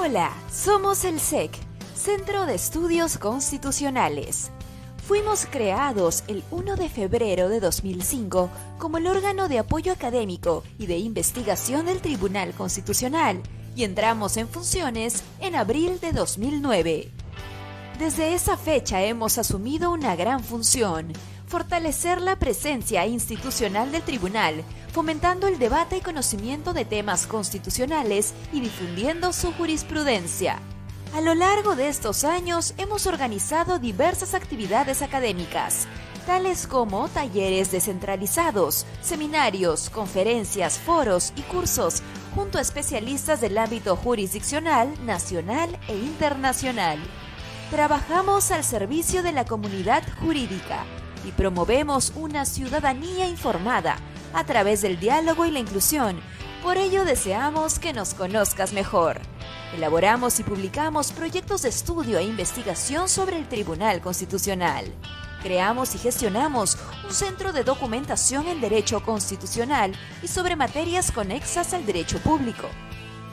Hola, somos el SEC, Centro de Estudios Constitucionales. Fuimos creados el 1 de febrero de 2005 como el órgano de apoyo académico y de investigación del Tribunal Constitucional y entramos en funciones en abril de 2009. Desde esa fecha hemos asumido una gran función: fortalecer la presencia institucional del tribunal, fomentando el debate y conocimiento de temas constitucionales y difundiendo su jurisprudencia. A lo largo de estos años hemos organizado diversas actividades académicas, tales como talleres descentralizados, seminarios, conferencias, foros y cursos, junto a especialistas del ámbito jurisdiccional, nacional e internacional. Trabajamos al servicio de la comunidad jurídica y promovemos una ciudadanía informada a través del diálogo y la inclusión. Por ello deseamos que nos conozcas mejor. Elaboramos y publicamos proyectos de estudio e investigación sobre el Tribunal Constitucional. Creamos y gestionamos un centro de documentación en Derecho Constitucional y sobre materias conexas al derecho público.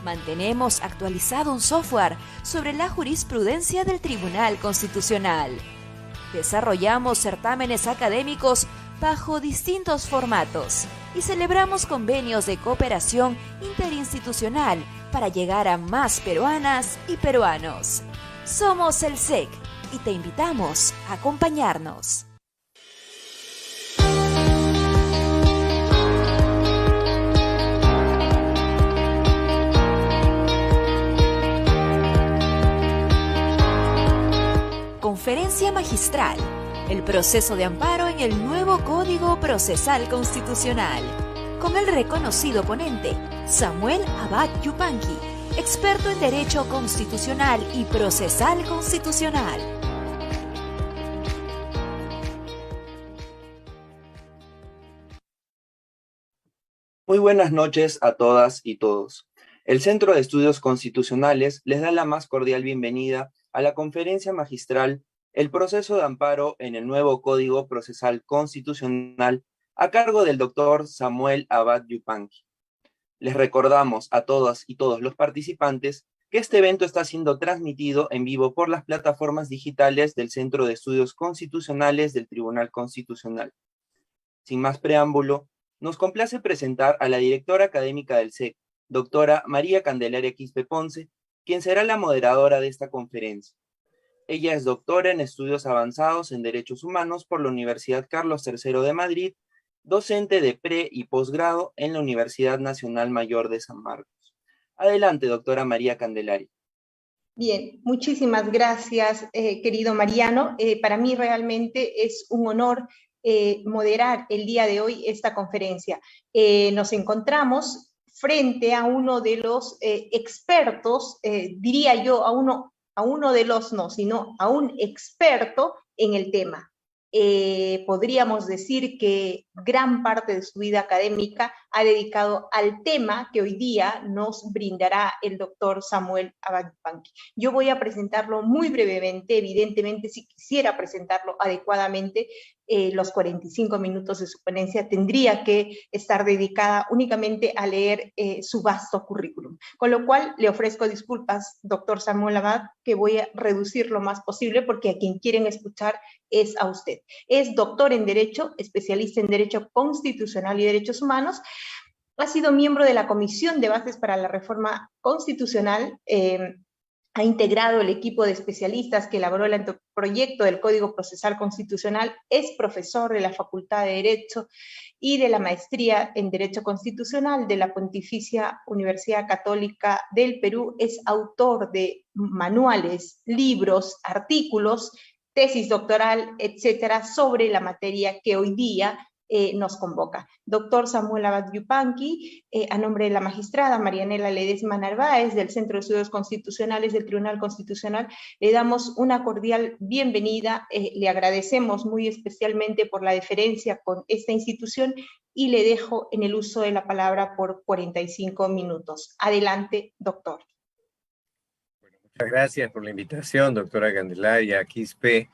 Mantenemos actualizado un software sobre la jurisprudencia del Tribunal Constitucional. Desarrollamos certámenes académicos bajo distintos formatos y celebramos convenios de cooperación interinstitucional para llegar a más peruanas y peruanos. Somos el SEC y te invitamos a acompañarnos. Conferencia magistral: el proceso de amparo en el nuevo Código Procesal Constitucional, con el reconocido ponente Samuel Abad Yupanqui, experto en Derecho Constitucional y Procesal Constitucional. Muy buenas noches a todas y todos. El Centro de Estudios Constitucionales les da la más cordial bienvenida a la conferencia magistral El proceso de amparo en el nuevo Código Procesal Constitucional, a cargo del doctor Samuel Abad Yupanqui. Les recordamos a todas y todos los participantes que este evento está siendo transmitido en vivo por las plataformas digitales del Centro de Estudios Constitucionales del Tribunal Constitucional. Sin más preámbulo, nos complace presentar a la directora académica del SEC, doctora María Candelaria Quispe Ponce, quien será la moderadora de esta conferencia. Ella es doctora en Estudios Avanzados en Derechos Humanos por la Universidad Carlos III de Madrid, docente de pre- y posgrado en la Universidad Nacional Mayor de San Marcos. Adelante, doctora María Candelaria. Bien, muchísimas gracias, querido Mariano. Para mí realmente es un honor moderar el día de hoy esta conferencia. Nos encontramos frente a uno de los expertos, diría yo, a uno de los no, sino a un experto en el tema. Podríamos decir que gran parte de su vida académica ha dedicado al tema que hoy día nos brindará el doctor Samuel Abad Yupanqui. Yo voy a presentarlo muy brevemente. Evidentemente, si quisiera presentarlo adecuadamente, los 45 minutos de su ponencia tendría que estar dedicada únicamente a leer su vasto currículum. Con lo cual, le ofrezco disculpas, doctor Samuel Abad, que voy a reducir lo más posible porque a quien quieren escuchar es a usted. Es doctor en Derecho, especialista en Derecho Constitucional y Derechos Humanos. Ha sido miembro de la Comisión de Bases para la Reforma Constitucional. Ha integrado el equipo de especialistas que elaboró el anteproyecto del Código Procesal Constitucional. Es profesor de la Facultad de Derecho y de la Maestría en Derecho Constitucional de la Pontificia Universidad Católica del Perú. Es autor de manuales, libros, artículos, tesis doctoral, etcétera, sobre la materia que hoy día nos convoca. Doctor Samuel Abad Yupanqui, a nombre de la magistrada Marianela Ledesma Narváez, del Centro de Estudios Constitucionales del Tribunal Constitucional, le damos una cordial bienvenida, le agradecemos muy especialmente por la deferencia con esta institución y le dejo en el uso de la palabra por 45 minutos. Adelante, doctor. Muchas gracias por la invitación, doctora Candelaria Quispe.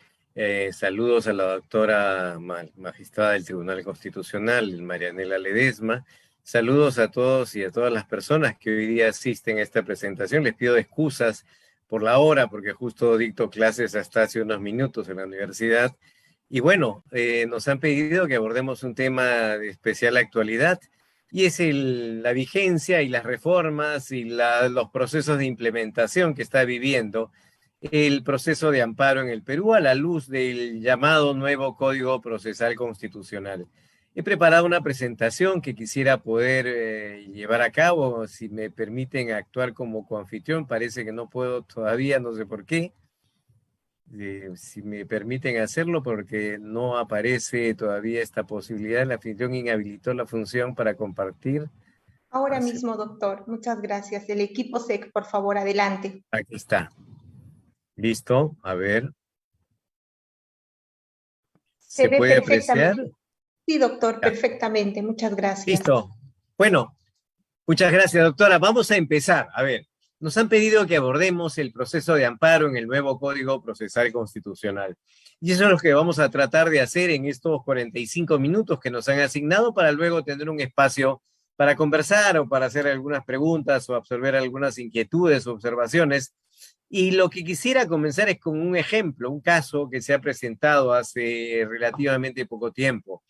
Saludos a la doctora magistrada del Tribunal Constitucional, Marianela Ledesma, Saludos a todos y a todas las personas que hoy día asisten a esta presentación. Les pido excusas por la hora, porque justo dicto clases hasta hace unos minutos en la universidad. Y bueno, nos han pedido que abordemos un tema de especial actualidad, y es la vigencia y las reformas y los procesos de implementación que está viviendo el proceso de amparo en el Perú a la luz del llamado nuevo Código Procesal Constitucional. He preparado una presentación que quisiera poder llevar a cabo. Si me permiten actuar como coanfitrión, parece que no puedo todavía, no sé por qué. Si me permiten hacerlo, porque no aparece todavía esta posibilidad. El anfitrión inhabilitó la función para compartir. Ahora mismo, doctor. Muchas gracias. El equipo SEC, por favor, adelante. Aquí está. Listo, a ver. ¿Se ve puede apreciar? Sí, doctor, perfectamente. Muchas gracias. Listo. Bueno, muchas gracias, doctora. Vamos a empezar. A ver, nos han pedido que abordemos el proceso de amparo en el nuevo Código Procesal Constitucional. Y eso es lo que vamos a tratar de hacer en estos 45 minutos que nos han asignado, para luego tener un espacio para conversar o para hacer algunas preguntas o absorber algunas inquietudes o observaciones. Y lo que quisiera comenzar es con un ejemplo, un caso que se ha presentado hace relativamente poco tiempo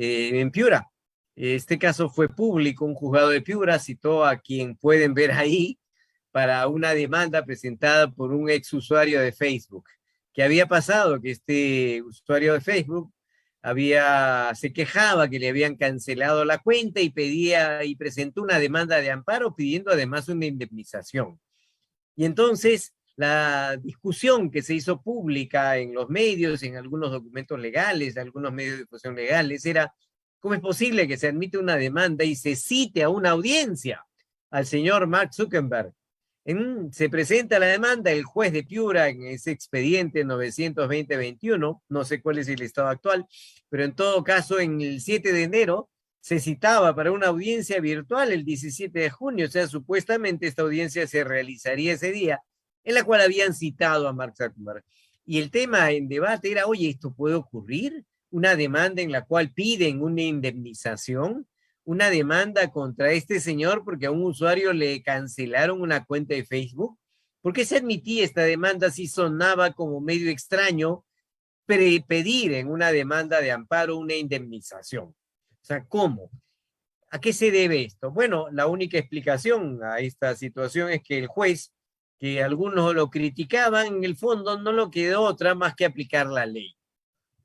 en Piura. Este caso fue público. Un juzgado de Piura citó a quien pueden ver ahí para una demanda presentada por un ex usuario de Facebook. ¿Qué había pasado? Que este usuario de Facebook se quejaba que le habían cancelado la cuenta y presentó una demanda de amparo pidiendo además una indemnización. Y entonces la discusión que se hizo pública en los medios, en algunos documentos legales, algunos medios de difusión legales, era: ¿cómo es posible que se admite una demanda y se cite a una audiencia al señor Mark Zuckerberg? Se presenta la demanda, el juez de Piura en ese expediente 920-21, no sé cuál es el estado actual, pero en todo caso en el 7 de enero se citaba para una audiencia virtual el 17 de junio, o sea, supuestamente esta audiencia se realizaría ese día, en la cual habían citado a Mark Zuckerberg. Y el tema en debate era: oye, ¿esto puede ocurrir? Una demanda en la cual piden una indemnización, una demanda contra este señor porque a un usuario le cancelaron una cuenta de Facebook. ¿Por qué se admitía esta demanda si sonaba como medio extraño pedir en una demanda de amparo una indemnización? O sea, ¿cómo? ¿A qué se debe esto? Bueno, la única explicación a esta situación es que el juez, que algunos lo criticaban, en el fondo no lo quedó otra más que aplicar la ley.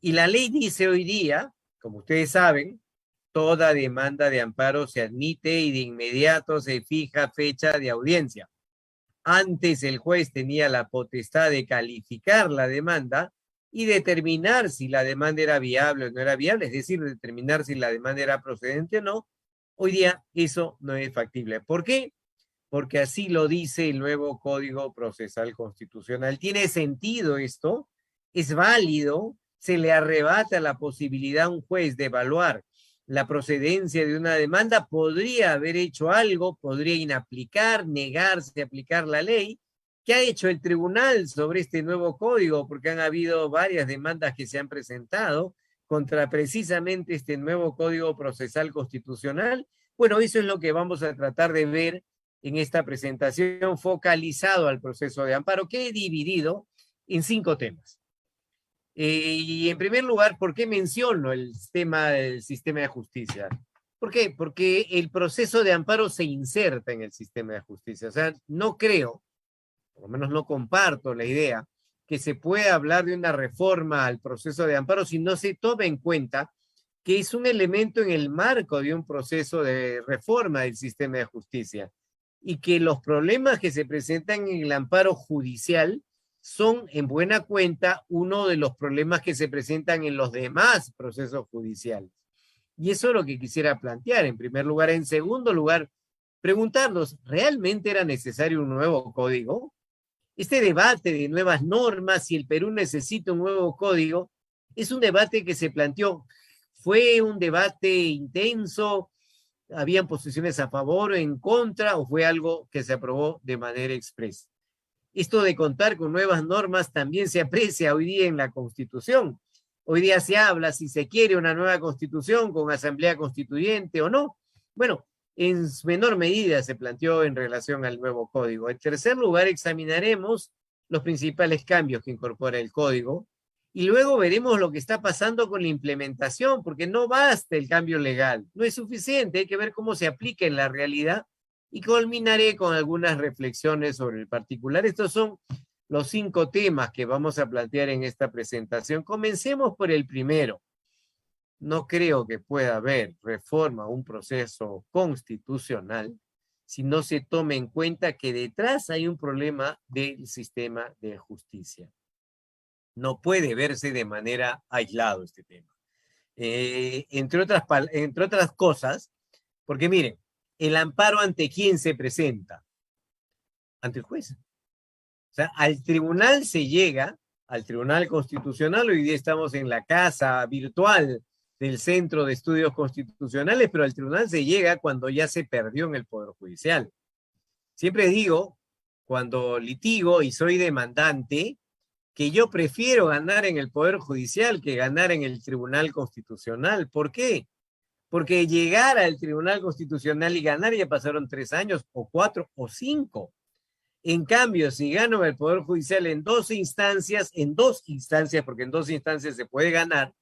Y la ley dice hoy día, como ustedes saben, toda demanda de amparo se admite y de inmediato se fija fecha de audiencia. Antes el juez tenía la potestad de calificar la demanda y determinar si la demanda era viable o no era viable, es decir, determinar si la demanda era procedente o no. Hoy día eso no es factible. ¿Por qué? Porque así lo dice el nuevo Código Procesal Constitucional. ¿Tiene sentido esto? ¿Es válido? ¿Se le arrebata la posibilidad a un juez de evaluar la procedencia de una demanda? Podría haber hecho algo, podría inaplicar, negarse a aplicar la ley. ¿Qué ha hecho el tribunal sobre este nuevo código? Porque han habido varias demandas que se han presentado contra precisamente este nuevo Código Procesal Constitucional. Bueno, eso es lo que vamos a tratar de ver en esta presentación, focalizado al proceso de amparo, que he dividido en 5 temas. Y en primer lugar, ¿por qué menciono el tema del sistema de justicia? ¿Por qué? Porque el proceso de amparo se inserta en el sistema de justicia. O sea, no creo, por lo menos no comparto la idea, que se pueda hablar de una reforma al proceso de amparo si no se toma en cuenta que es un elemento en el marco de un proceso de reforma del sistema de justicia, y que los problemas que se presentan en el amparo judicial son en buena cuenta uno de los problemas que se presentan en los demás procesos judiciales. Y eso es lo que quisiera plantear en primer lugar. En segundo lugar, preguntarnos, ¿realmente era necesario un nuevo código? Este debate de nuevas normas, si el Perú necesita un nuevo código, es un debate que se planteó. ¿Fue un debate intenso? ¿Habían posiciones a favor o en contra? ¿O fue algo que se aprobó de manera expresa? Esto de contar con nuevas normas también se aprecia hoy día en la Constitución. Hoy día se habla si se quiere una nueva Constitución con asamblea constituyente o no. Bueno, en menor medida se planteó en relación al nuevo código. En tercer lugar, examinaremos los principales cambios que incorpora el código y luego veremos lo que está pasando con la implementación, porque no basta el cambio legal, no es suficiente, hay que ver cómo se aplica en la realidad y culminaré con algunas reflexiones sobre el particular. Estos son los 5 temas que vamos a plantear en esta presentación. Comencemos por el primero. No creo que pueda haber reforma a un proceso constitucional si no se tome en cuenta que detrás hay un problema del sistema de justicia. No puede verse de manera aislado este tema. Entre otras cosas, porque miren, el amparo ante quién se presenta, ante el juez. O sea, al tribunal se llega, al Tribunal Constitucional, hoy día estamos en la casa virtual del Centro de Estudios Constitucionales, pero al tribunal se llega cuando ya se perdió en el Poder Judicial. Siempre digo, cuando litigo y soy demandante, que yo prefiero ganar en el Poder Judicial que ganar en el Tribunal Constitucional. ¿Por qué? Porque llegar al Tribunal Constitucional y ganar ya pasaron 3 años, o 4, o 5. En cambio, si gano en el Poder Judicial en 2 instancias, porque en 2 instancias se puede ganar,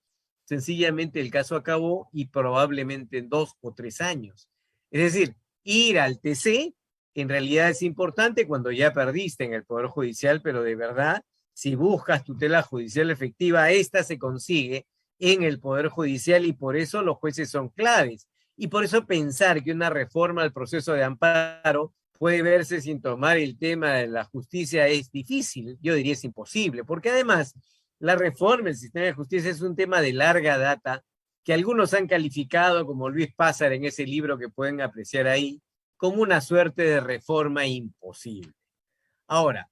sencillamente el caso acabó y probablemente en 2 o 3 años. Es decir, ir al TC en realidad es importante cuando ya perdiste en el Poder Judicial, pero de verdad, si buscas tutela judicial efectiva, esta se consigue en el Poder Judicial y por eso los jueces son claves. Y por eso pensar que una reforma al proceso de amparo puede verse sin tomar el tema de la justicia es difícil, yo diría es imposible, porque además la reforma del sistema de justicia es un tema de larga data que algunos han calificado, como Luis Pázar en ese libro que pueden apreciar ahí, como una suerte de reforma imposible. Ahora,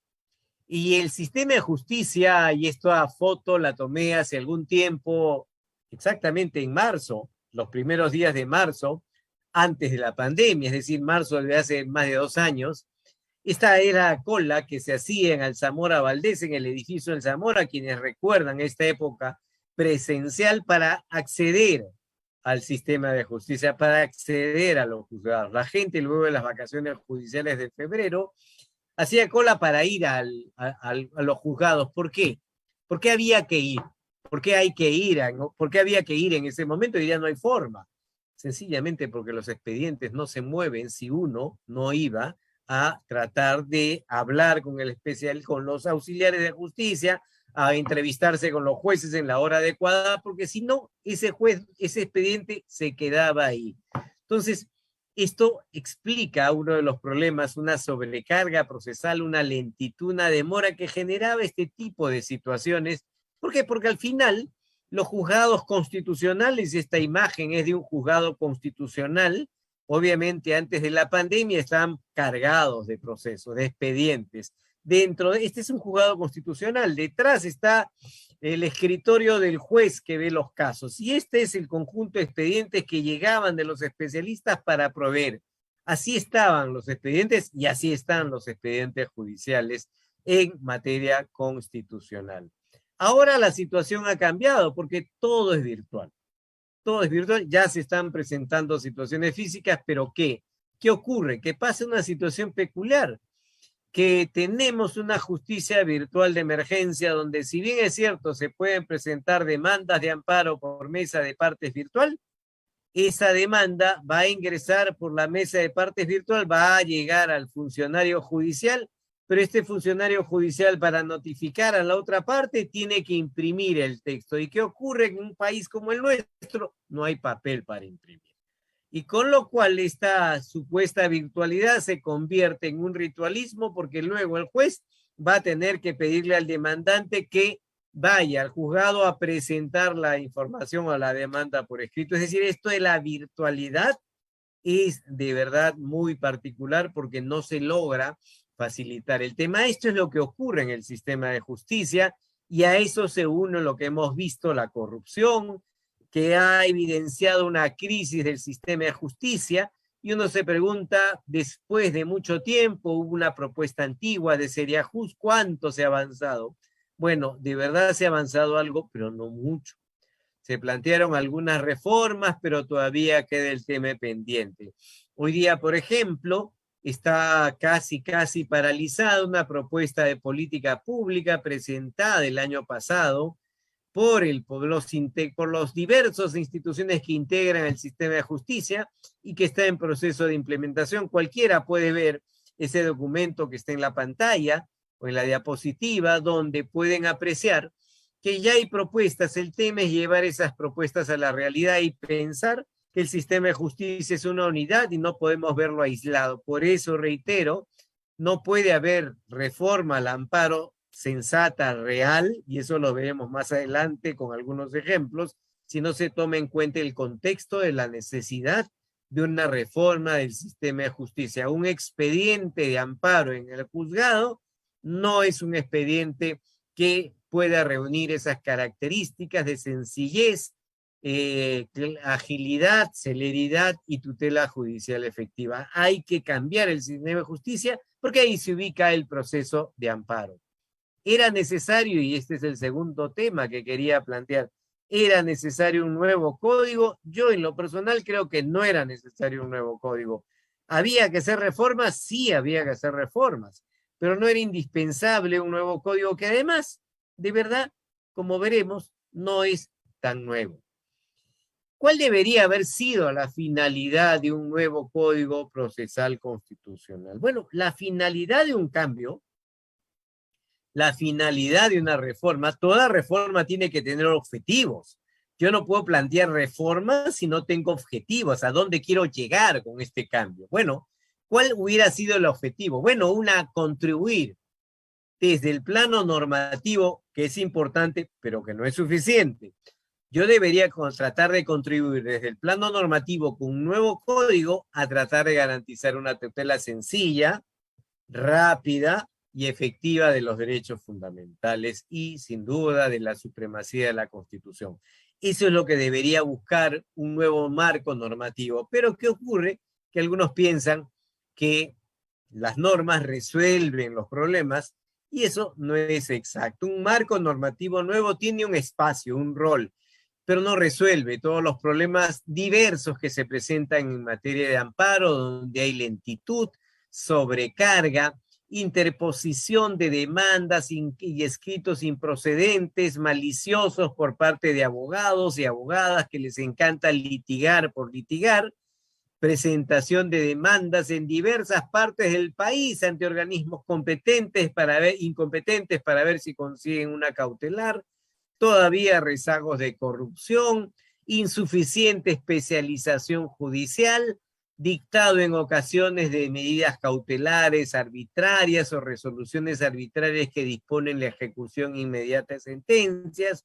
y el sistema de justicia, y esta foto la tomé hace algún tiempo, exactamente en marzo, los primeros días de marzo, antes de la pandemia, es decir, marzo de hace más de 2 años, esta era la cola que se hacía en Alzamora Valdés, en el edificio del Zamora, quienes recuerdan esta época presencial para acceder al sistema de justicia, para acceder a los juzgados. La gente luego de las vacaciones judiciales de febrero hacía cola para ir a los juzgados. ¿Por qué? ¿Por qué había que ir? ¿Por qué hay que ir? ¿Por qué había que ir en ese momento? Y ya no hay forma. Sencillamente porque los expedientes no se mueven si uno no iba a tratar de hablar con el especial, con los auxiliares de justicia, a entrevistarse con los jueces en la hora adecuada, porque si no, ese expediente se quedaba ahí. Entonces, esto explica uno de los problemas, una sobrecarga procesal, una lentitud, una demora que generaba este tipo de situaciones. ¿Por qué? Porque al final los juzgados constitucionales, esta imagen es de un juzgado constitucional, obviamente antes de la pandemia estaban cargados de procesos, de expedientes. Este es un juzgado constitucional, detrás está el escritorio del juez que ve los casos, y este es el conjunto de expedientes que llegaban de los especialistas para proveer. Así estaban los expedientes y así están los expedientes judiciales en materia constitucional. Ahora la situación ha cambiado porque todo es virtual. Todo es virtual, ya se están presentando situaciones físicas, pero ¿qué? ¿Qué ocurre? Que pasa una situación peculiar, que tenemos una justicia virtual de emergencia donde, si bien es cierto, se pueden presentar demandas de amparo por mesa de partes virtual, esa demanda va a ingresar por la mesa de partes virtual, va a llegar al funcionario judicial, pero este funcionario judicial, para notificar a la otra parte, tiene que imprimir el texto. ¿Y qué ocurre en un país como el nuestro? No hay papel para imprimir. Y con lo cual esta supuesta virtualidad se convierte en un ritualismo, porque luego el juez va a tener que pedirle al demandante que vaya al juzgado a presentar la información o la demanda por escrito. Es decir, esto de la virtualidad es de verdad muy particular porque no se logra facilitar el tema. Esto es lo que ocurre en el sistema de justicia y a eso se une lo que hemos visto, la corrupción, que ha evidenciado una crisis del sistema de justicia, y uno se pregunta, después de mucho tiempo, hubo una propuesta antigua de Seriajust, ¿cuánto se ha avanzado? Bueno, de verdad se ha avanzado algo, pero no mucho. Se plantearon algunas reformas, pero todavía queda el tema pendiente. Hoy día, por ejemplo, está casi paralizada una propuesta de política pública presentada el año pasado por los diversas instituciones que integran el sistema de justicia y que está en proceso de implementación. Cualquiera puede ver ese documento que está en la pantalla o en la diapositiva, donde pueden apreciar que ya hay propuestas. El tema es llevar esas propuestas a la realidad y pensar que el sistema de justicia es una unidad y no podemos verlo aislado. Por eso, reitero, no puede haber reforma al amparo sensata, real, y eso lo veremos más adelante con algunos ejemplos, si no se toma en cuenta el contexto de la necesidad de una reforma del sistema de justicia. Un expediente de amparo en el juzgado no es un expediente que pueda reunir esas características de sencillez, agilidad, celeridad y tutela judicial efectiva. Hay que cambiar el sistema de justicia porque ahí se ubica el proceso de amparo. Era necesario, y este es el segundo tema que quería plantear, ¿era necesario un nuevo código? Yo en lo personal creo que no era necesario un nuevo código. ¿Había que hacer reformas? Sí, había que hacer reformas, pero no era indispensable un nuevo código que además, de verdad, como veremos, no es tan nuevo. ¿Cuál debería haber sido la finalidad de un nuevo Código Procesal Constitucional? Bueno, la finalidad de un cambio, la finalidad de una reforma, toda reforma tiene que tener objetivos. Yo no puedo plantear reformas si no tengo objetivos. ¿A dónde quiero llegar con este cambio? Bueno, ¿cuál hubiera sido el objetivo? Bueno, contribuir desde el plano normativo, que es importante, pero que no es suficiente. Yo debería tratar de contribuir desde el plano normativo con un nuevo código a tratar de garantizar una tutela sencilla, rápida y efectiva de los derechos fundamentales y, sin duda, de la supremacía de la Constitución. Eso es lo que debería buscar un nuevo marco normativo. Pero ¿qué ocurre? Que algunos piensan que las normas resuelven los problemas y eso no es exacto. Un marco normativo nuevo tiene un espacio, un rol, pero no resuelve todos los problemas diversos que se presentan en materia de amparo, donde hay lentitud, sobrecarga, interposición de demandas y escritos improcedentes, maliciosos por parte de abogados y abogadas que les encanta litigar por litigar, presentación de demandas en diversas partes del país ante organismos incompetentes para ver si consiguen una cautelar, todavía rezagos de corrupción, insuficiente especialización judicial, dictado en ocasiones de medidas cautelares arbitrarias o resoluciones arbitrarias que disponen la ejecución inmediata de sentencias,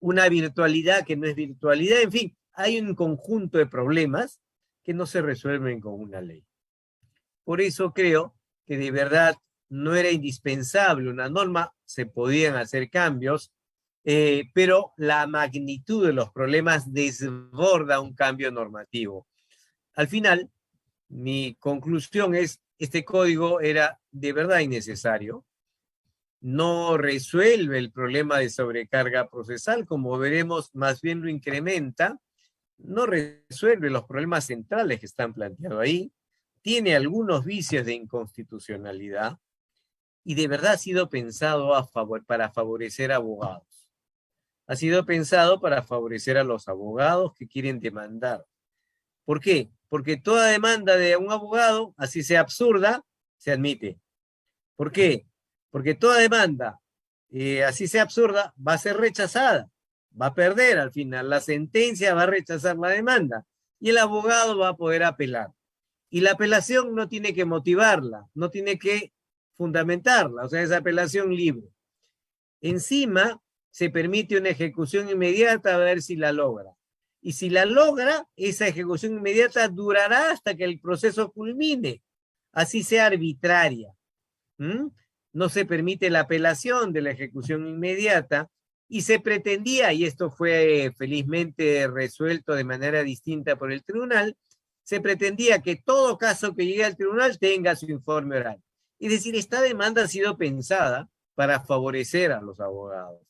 una virtualidad que no es virtualidad, en fin, hay un conjunto de problemas que no se resuelven con una ley. Por eso creo que de verdad no era indispensable una norma, se podían hacer cambios, pero la magnitud de los problemas desborda un cambio normativo. Al final, mi conclusión es, este código era de verdad innecesario, no resuelve el problema de sobrecarga procesal, como veremos, más bien lo incrementa, no resuelve los problemas centrales que están planteados ahí, tiene algunos vicios de inconstitucionalidad y de verdad ha sido pensado para favorecer abogados. Ha sido pensado para favorecer a los abogados que quieren demandar. ¿Por qué? Porque toda demanda de un abogado, así sea absurda, se admite. ¿Por qué? Porque toda demanda, así sea absurda, va a ser rechazada. Va a perder al final. La sentencia va a rechazar la demanda y el abogado va a poder apelar. Y la apelación no tiene que motivarla, no tiene que fundamentarla, o sea, es apelación libre. Encima, se permite una ejecución inmediata a ver si la logra. Y si la logra, esa ejecución inmediata durará hasta que el proceso culmine, así sea arbitraria. No se permite la apelación de la ejecución inmediata y se pretendía, y esto fue felizmente resuelto de manera distinta por el tribunal, se pretendía que todo caso que llegue al tribunal tenga su informe oral. Es decir, esta demanda ha sido pensada para favorecer a los abogados.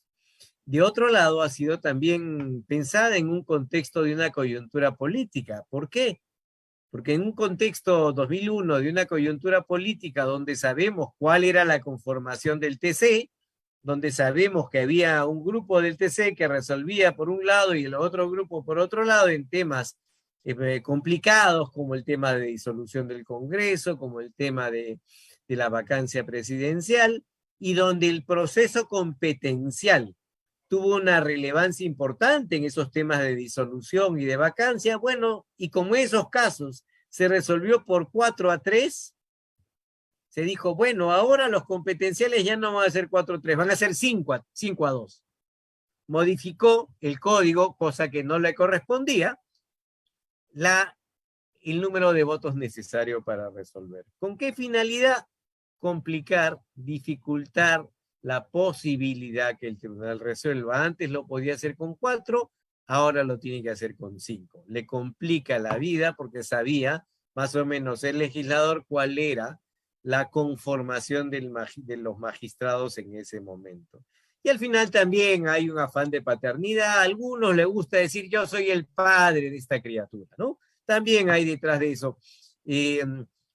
De otro lado, ha sido también pensada en un contexto de una coyuntura política. ¿Por qué? porque en un contexto 2001 de una coyuntura política donde sabemos cuál era la conformación del TC, donde sabemos que había un grupo del TC que resolvía por un lado y el otro grupo por otro lado en temas complicados, como el tema de disolución del Congreso, como el tema de la vacancia presidencial, y donde el proceso competencial tuvo una relevancia importante en esos temas de disolución y de vacancia. Bueno, y como esos casos se resolvió por 4-3, se dijo, bueno, ahora los competenciales ya no van a ser 4-3, van a ser 5-2. Modificó el código, cosa que no le correspondía, el número de votos necesario para resolver. ¿Con qué finalidad? Complicar, dificultar la posibilidad que el tribunal resuelva. Antes lo podía hacer con 4, ahora lo tiene que hacer con 5. Le complica la vida porque sabía más o menos el legislador cuál era la conformación de los magistrados en ese momento. Y al final también hay un afán de paternidad. A algunos les gusta decir, yo soy el padre de esta criatura, ¿no? También hay detrás de eso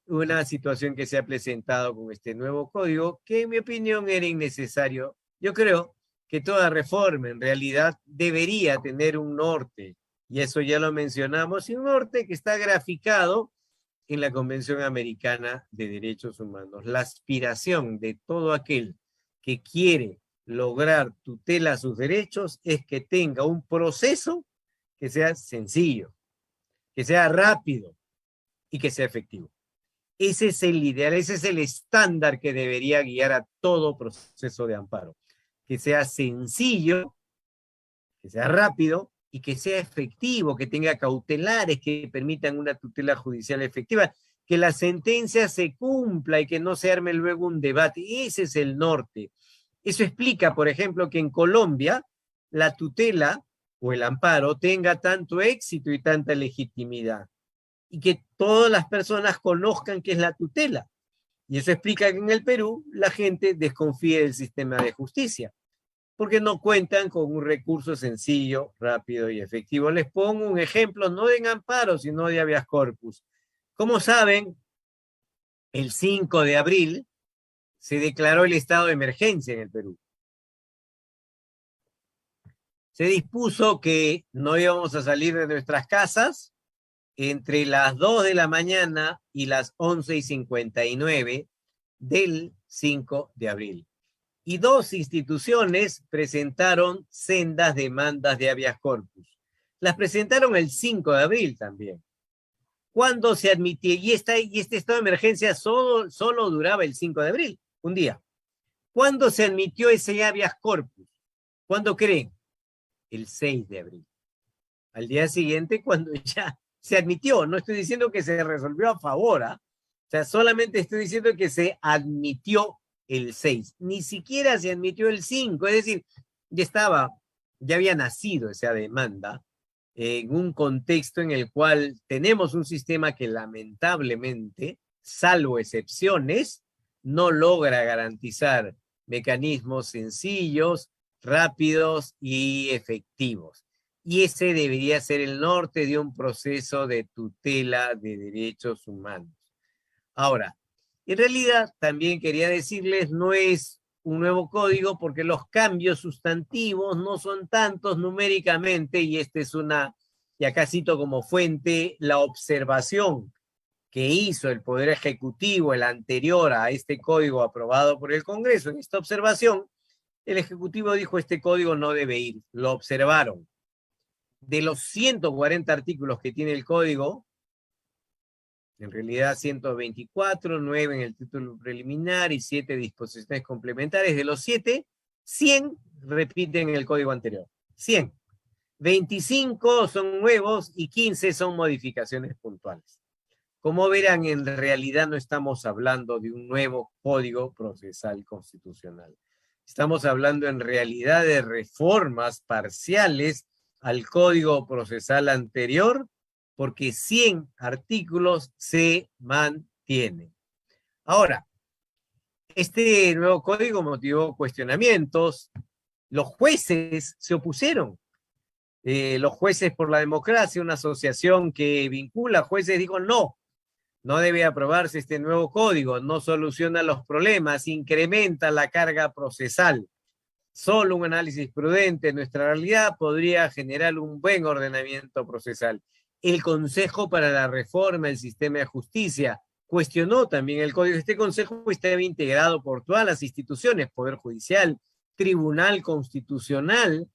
una situación que se ha presentado con este nuevo código, que en mi opinión era innecesario. Yo creo que toda reforma en realidad debería tener un norte, y eso ya lo mencionamos, y un norte que está graficado en la Convención Americana de Derechos Humanos. La aspiración de todo aquel que quiere lograr tutela a sus derechos es que tenga un proceso que sea sencillo, que sea rápido y que sea efectivo. Ese es el ideal, ese es el estándar que debería guiar a todo proceso de amparo. Que sea sencillo, que sea rápido y que sea efectivo, que tenga cautelares que permitan una tutela judicial efectiva, que la sentencia se cumpla y que no se arme luego un debate. Ese es el norte. Eso explica, por ejemplo, que en Colombia la tutela o el amparo tenga tanto éxito y tanta legitimidad, y que todas las personas conozcan qué es la tutela. Y eso explica que en el Perú la gente desconfíe del sistema de justicia, porque no cuentan con un recurso sencillo, rápido y efectivo. Les pongo un ejemplo, no de amparo, sino de habeas corpus. Como saben, el 5 de abril se declaró el estado de emergencia en el Perú. Se dispuso que no íbamos a salir de nuestras casas entre las 2 de la mañana y las 11:59 del 5 de abril. Y 2 instituciones presentaron sendas demandas de habeas corpus. Las presentaron el 5 de abril también. ¿Cuándo se admitió? Y este estado de emergencia solo duraba el 5 de abril, un día. ¿Cuándo se admitió ese habeas corpus? ¿Cuándo creen? El 6 de abril. Al día siguiente, cuando ya se admitió. No estoy diciendo que se resolvió a favor, ¿eh? O sea, solamente estoy diciendo que se admitió el 6. Ni siquiera se admitió el 5. Es decir, ya había nacido esa demanda en un contexto en el cual tenemos un sistema que lamentablemente, salvo excepciones, no logra garantizar mecanismos sencillos, rápidos y efectivos. Y ese debería ser el norte de un proceso de tutela de derechos humanos. Ahora, en realidad también quería decirles, no es un nuevo código porque los cambios sustantivos no son tantos numéricamente, y esta es y acá cito como fuente, la observación que hizo el Poder Ejecutivo, el anterior a este código aprobado por el Congreso. En esta observación, el Ejecutivo dijo este código no debe ir, lo observaron. De los 140 artículos que tiene el código, en realidad 124, 9 en el título preliminar y 7 disposiciones complementarias. De los 7, 100 repiten el código anterior. 100. 25 son nuevos y 15 son modificaciones puntuales. Como verán, en realidad no estamos hablando de un nuevo código procesal constitucional. Estamos hablando en realidad de reformas parciales al código procesal anterior, porque 100 artículos se mantienen. Ahora, este nuevo código motivó cuestionamientos. Los jueces se opusieron. Los jueces por la democracia, una asociación que vincula jueces, dijo no debe aprobarse este nuevo código, no soluciona los problemas, incrementa la carga procesal. Solo un análisis prudente de nuestra realidad podría generar un buen ordenamiento procesal. El Consejo para la Reforma del Sistema de Justicia cuestionó también el código. Este consejo estaba integrado por todas las instituciones, Poder Judicial, Tribunal Constitucional,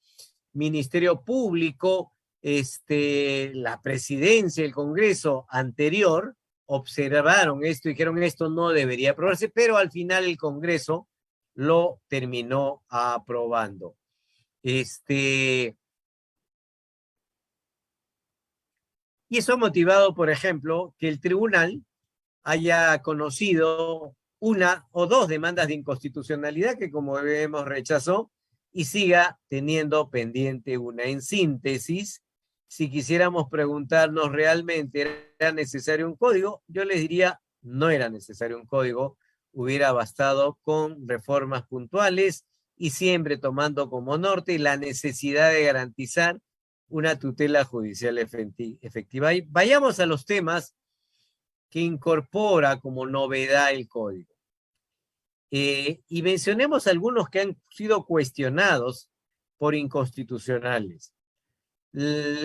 Ministerio Público, la Presidencia, el Congreso anterior, observaron esto y dijeron esto no debería aprobarse, pero al final el Congreso lo terminó aprobando. Y eso ha motivado, por ejemplo, que el tribunal haya conocido una o dos demandas de inconstitucionalidad que, como vemos, rechazó y siga teniendo pendiente una. En síntesis, si quisiéramos preguntarnos realmente, ¿era necesario un código? Yo les diría, no era necesario un código, hubiera bastado con reformas puntuales y siempre tomando como norte la necesidad de garantizar una tutela judicial efectiva. Y vayamos a los temas que incorpora como novedad el código. Y mencionemos algunos que han sido cuestionados por inconstitucionales.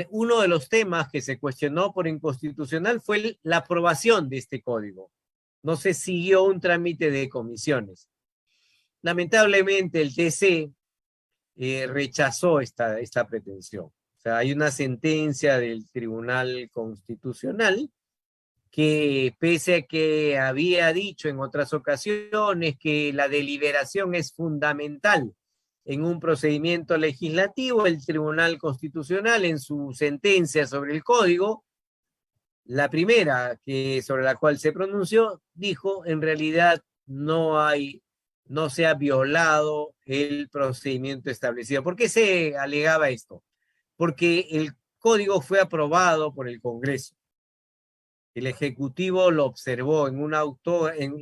Uno de los temas que se cuestionó por inconstitucional fue la aprobación de este código. No se siguió un trámite de comisiones. Lamentablemente el TC rechazó esta pretensión. O sea, hay una sentencia del Tribunal Constitucional que, pese a que había dicho en otras ocasiones que la deliberación es fundamental en un procedimiento legislativo, el Tribunal Constitucional en su sentencia sobre el código, la primera sobre la cual se pronunció, dijo en realidad no se ha violado el procedimiento establecido. ¿Por qué se alegaba esto? Porque el código fue aprobado por el Congreso. El Ejecutivo lo observó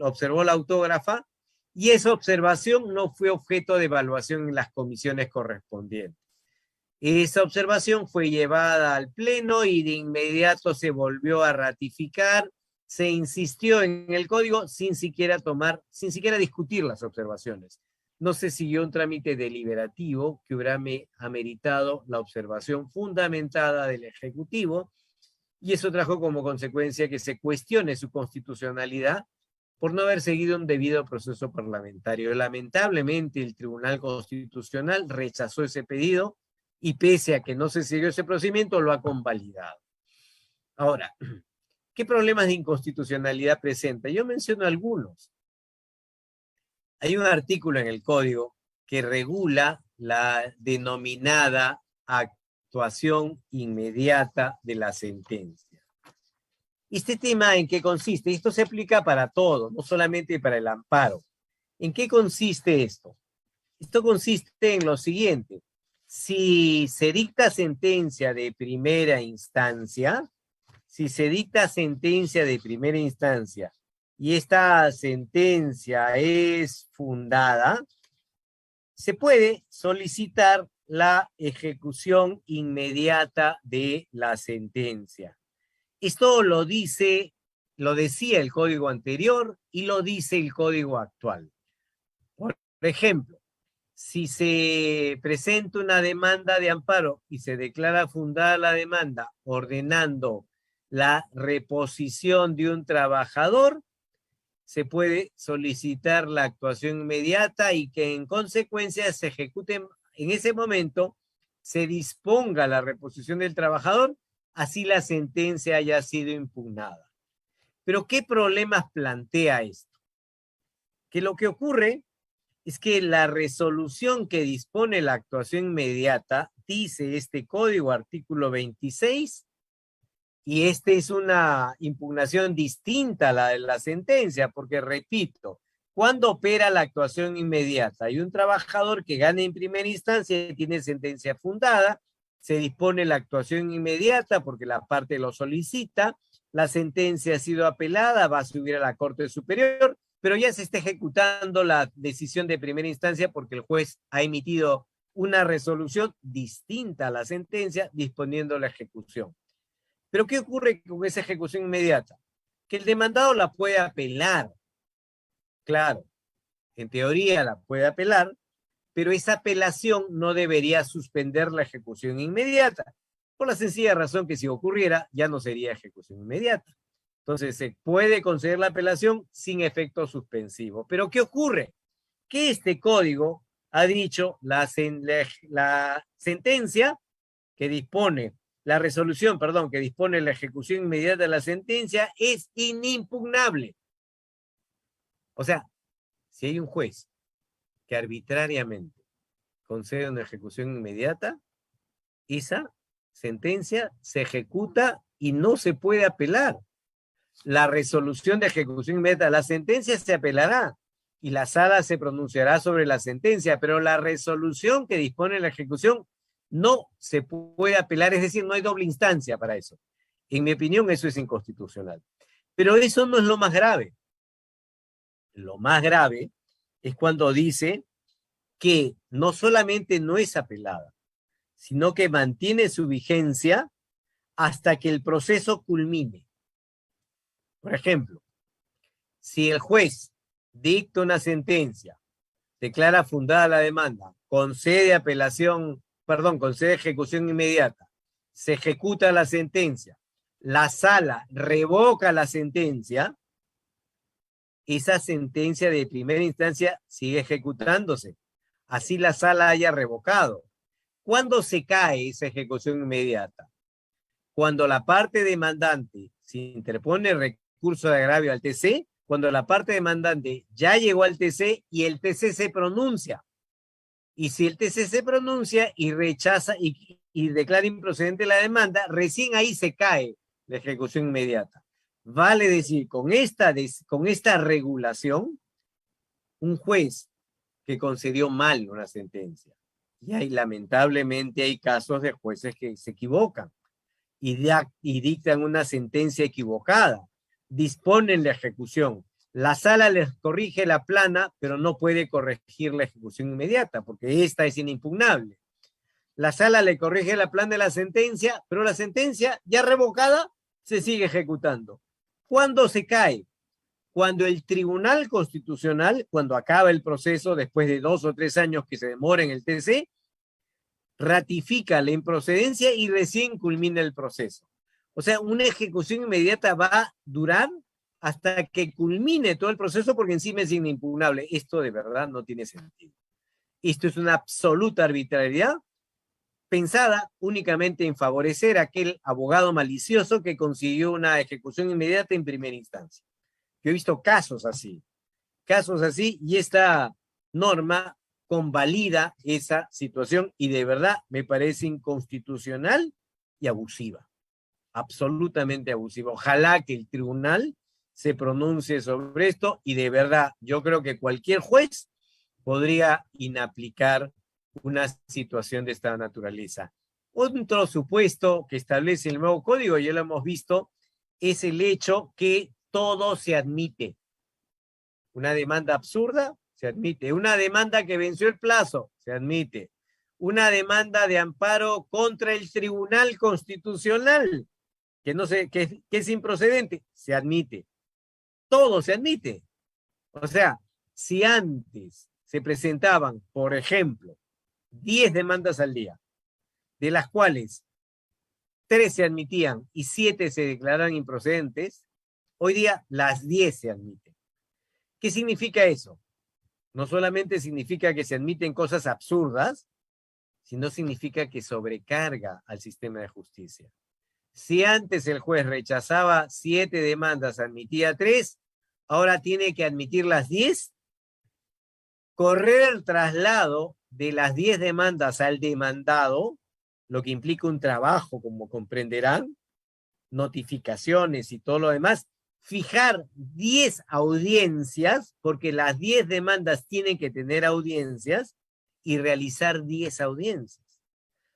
observó la autógrafa y esa observación no fue objeto de evaluación en las comisiones correspondientes. Esa observación fue llevada al Pleno y de inmediato se volvió a ratificar, se insistió en el código sin siquiera discutir las observaciones. No se siguió un trámite deliberativo que hubiera ameritado la observación fundamentada del Ejecutivo, y eso trajo como consecuencia que se cuestione su constitucionalidad por no haber seguido un debido proceso parlamentario. Lamentablemente, el Tribunal Constitucional rechazó ese pedido y pese a que no se siguió ese procedimiento, lo ha convalidado. Ahora, ¿qué problemas de inconstitucionalidad presenta? Yo menciono algunos. Hay un artículo en el Código que regula la denominada actuación inmediata de la sentencia. ¿Este tema en qué consiste? Esto se aplica para todo, no solamente para el amparo. ¿En qué consiste esto? Esto consiste en lo siguiente. Si se dicta sentencia de primera instancia, y esta sentencia es fundada, se puede solicitar la ejecución inmediata de la sentencia. Esto lo decía el código anterior y lo dice el código actual. Por ejemplo, si se presenta una demanda de amparo y se declara fundada la demanda ordenando la reposición de un trabajador, se puede solicitar la actuación inmediata y que en consecuencia se ejecute en ese momento, se disponga la reposición del trabajador, así la sentencia haya sido impugnada. Pero ¿qué problemas plantea esto? Que lo que ocurre es que la resolución que dispone la actuación inmediata, dice este código, artículo 26, y esta es una impugnación distinta a la de la sentencia, porque repito, ¿cuándo opera la actuación inmediata? Hay un trabajador que gana en primera instancia y tiene sentencia fundada, se dispone la actuación inmediata porque la parte lo solicita, la sentencia ha sido apelada, va a subir a la Corte Superior, pero ya se está ejecutando la decisión de primera instancia porque el juez ha emitido una resolución distinta a la sentencia disponiendo la ejecución. Pero ¿qué ocurre con esa ejecución inmediata? Que el demandado la puede apelar. Claro, en teoría la puede apelar, pero esa apelación no debería suspender la ejecución inmediata, por la sencilla razón que si ocurriera ya no sería ejecución inmediata. Entonces se puede conceder la apelación sin efecto suspensivo. Pero ¿qué ocurre? Que este código ha dicho la sentencia que dispone, la resolución, perdón, que dispone la ejecución inmediata de la sentencia es inimpugnable. O sea, si hay un juez que arbitrariamente concede una ejecución inmediata, esa sentencia se ejecuta y no se puede apelar. La resolución de ejecución inmediata, la sentencia se apelará y la sala se pronunciará sobre la sentencia, pero la resolución que dispone la ejecución no se puede apelar, es decir, no hay doble instancia para eso. En mi opinión, eso es inconstitucional. Pero eso no es lo más grave. Lo más grave es cuando dice que no solamente no es apelada, sino que mantiene su vigencia hasta que el proceso culmine. Por ejemplo, si el juez dicta una sentencia, declara fundada la demanda, concede ejecución inmediata, se ejecuta la sentencia, la sala revoca la sentencia, esa sentencia de primera instancia sigue ejecutándose. Así la sala haya revocado. ¿Cuándo se cae esa ejecución inmediata? Cuando la parte demandante se interpone recurso de agravio al TC, cuando la parte demandante ya llegó al TC y el TC se pronuncia. Y si el TC se pronuncia y rechaza y declara improcedente la demanda, recién ahí se cae la ejecución inmediata. Vale decir, con esta regulación, un juez que concedió mal una sentencia, y lamentablemente hay casos de jueces que se equivocan y dictan una sentencia equivocada, disponen la ejecución. La sala les corrige la plana, pero no puede corregir la ejecución inmediata, porque esta es inimpugnable. La sala le corrige la plana de la sentencia, pero la sentencia ya revocada se sigue ejecutando. ¿Cuándo se cae? Cuando el Tribunal Constitucional, cuando acaba el proceso, después de 2 o 3 años que se demora en el TC, ratifica la improcedencia y recién culmina el proceso. O sea, una ejecución inmediata va a durar hasta que culmine todo el proceso porque encima es inimpugnable. Esto de verdad no tiene sentido. Esto es una absoluta arbitrariedad pensada únicamente en favorecer a aquel abogado malicioso que consiguió una ejecución inmediata en primera instancia. Yo he visto casos así, y esta norma convalida esa situación y de verdad me parece inconstitucional y abusiva, absolutamente abusiva. Ojalá que el tribunal se pronuncie sobre esto y de verdad yo creo que cualquier juez podría inaplicar una situación de esta naturaleza. Otro supuesto que establece el nuevo código, ya lo hemos visto, es el hecho que todo se admite. Una demanda absurda, se admite. Una demanda que venció el plazo, se admite. Una demanda de amparo contra el Tribunal Constitucional, que es improcedente, se admite. Todo se admite. O sea, si antes se presentaban, por ejemplo, 10 demandas al día, de las cuales 3 se admitían y 7 se declaraban improcedentes, hoy día las 10 se admiten. ¿Qué significa eso? No solamente significa que se admiten cosas absurdas, sino significa que sobrecarga al sistema de justicia. Si antes el juez rechazaba 7 demandas, admitía 3, ahora tiene que admitir las 10, correr el traslado de las 10 demandas al demandado, lo que implica un trabajo, como comprenderán, notificaciones y todo lo demás, fijar 10 audiencias, porque las 10 demandas tienen que tener audiencias, y realizar 10 audiencias.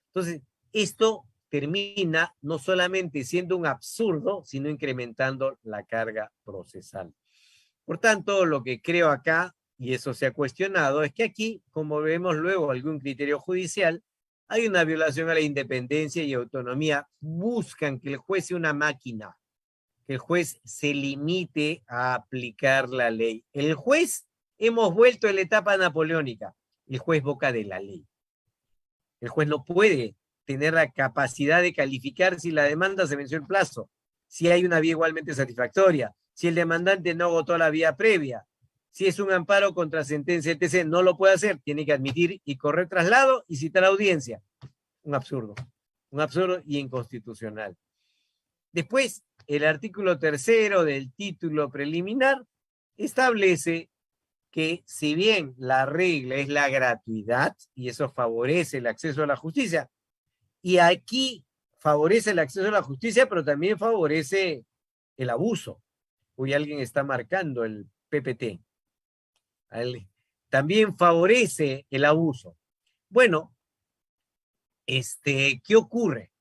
Entonces, esto termina no solamente siendo un absurdo, sino incrementando la carga procesal. Por tanto, lo que creo acá y eso se ha cuestionado, es que aquí, como vemos luego algún criterio judicial, hay una violación a la independencia y autonomía. Buscan que el juez sea una máquina, que el juez se limite a aplicar la ley. El juez, hemos vuelto a la etapa napoleónica, el juez boca de la ley. El juez no puede tener la capacidad de calificar si la demanda se venció el plazo, si hay una vía igualmente satisfactoria, si el demandante no agotó la vía previa, si es un amparo contra sentencia del TC, no lo puede hacer, tiene que admitir y correr traslado y citar audiencia. Un absurdo y inconstitucional. Después, el artículo 3 del título preliminar establece que si bien la regla es la gratuidad, y eso favorece el acceso a la justicia, y aquí favorece el acceso a la justicia, pero también favorece el abuso. Hoy alguien está marcando el PPT. También favorece el abuso. Bueno, ¿qué ocurre?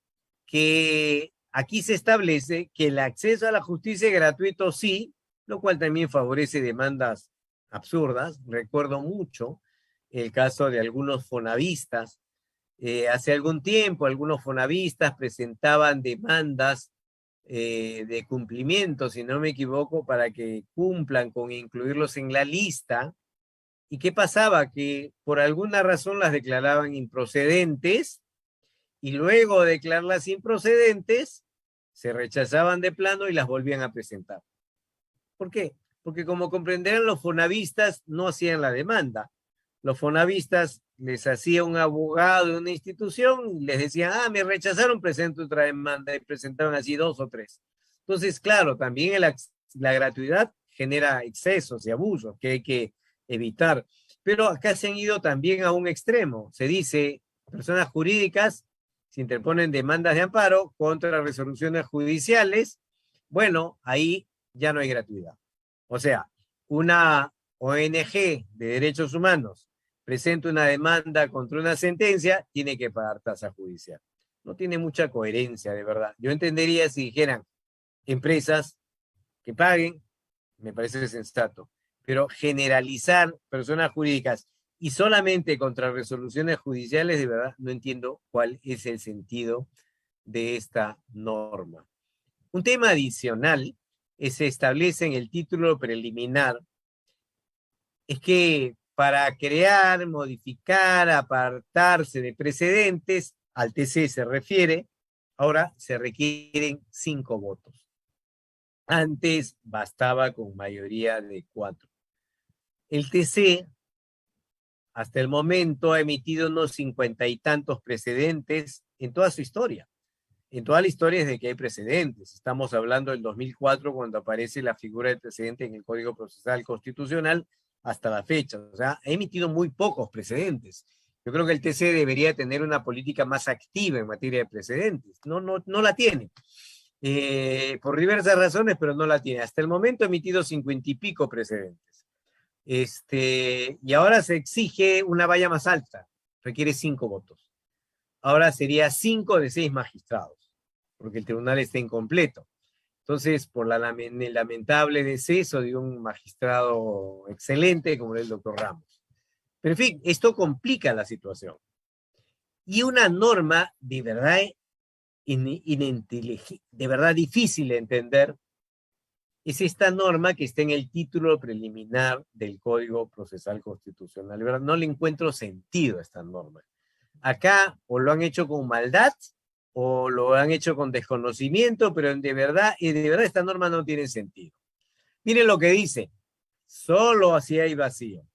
Que aquí se establece que el acceso a la justicia es gratuito, sí, lo cual también favorece demandas absurdas. Recuerdo mucho el caso de algunos fonavistas. Hace algún tiempo, algunos fonavistas presentaban demandas de cumplimiento, si no me equivoco, para que cumplan con incluirlos en la lista. ¿Y qué pasaba? Que por alguna razón las declaraban improcedentes y luego de declararlas improcedentes se rechazaban de plano y las volvían a presentar. ¿Por qué? Porque como comprenderán, los fonavistas no hacían la demanda. Los fonavistas les hacía un abogado de una institución y les decían, me rechazaron, presento otra demanda, y presentaban así 2 o 3. Entonces, claro, también la gratuidad genera excesos y abusos que hay que evitar. Pero acá se han ido también a un extremo. Se dice, personas jurídicas se interponen demandas de amparo contra resoluciones judiciales. Bueno, ahí ya no hay gratuidad. O sea, una ONG de derechos humanos presenta una demanda contra una sentencia, tiene que pagar tasa judicial. No tiene mucha coherencia, de verdad. Yo entendería si dijeran empresas que paguen, me parece sensato, pero generalizar personas jurídicas y solamente contra resoluciones judiciales, de verdad, no entiendo cuál es el sentido de esta norma. Un tema adicional se establece en el título preliminar, es que para crear, modificar, apartarse de precedentes, al TC se refiere, ahora se requieren 5 votos. Antes bastaba con mayoría de 4. El TC, hasta el momento, ha emitido unos 50 y tantos precedentes en toda su historia. En toda la historia es de que hay precedentes. Estamos hablando del 2004, cuando aparece la figura del precedente en el Código Procesal Constitucional, hasta la fecha. O sea, ha emitido muy pocos precedentes. Yo creo que el TC debería tener una política más activa en materia de precedentes. No la tiene. Por diversas razones, pero no la tiene. Hasta el momento ha emitido 50 y pico precedentes. Y ahora se exige una valla más alta. Requiere 5 votos. Ahora sería 5 de 6 magistrados, porque el tribunal está incompleto. Entonces, por el lamentable deceso de un magistrado excelente como el doctor Ramos. Pero en fin, esto complica la situación. Y una norma de verdad, de verdad difícil de entender es esta norma que está en el título preliminar del Código Procesal Constitucional. De verdad, no le encuentro sentido a esta norma. Acá o lo han hecho con maldad o lo han hecho con desconocimiento, pero de verdad esta norma no tiene sentido. Miren lo que dice: solo si hay vacío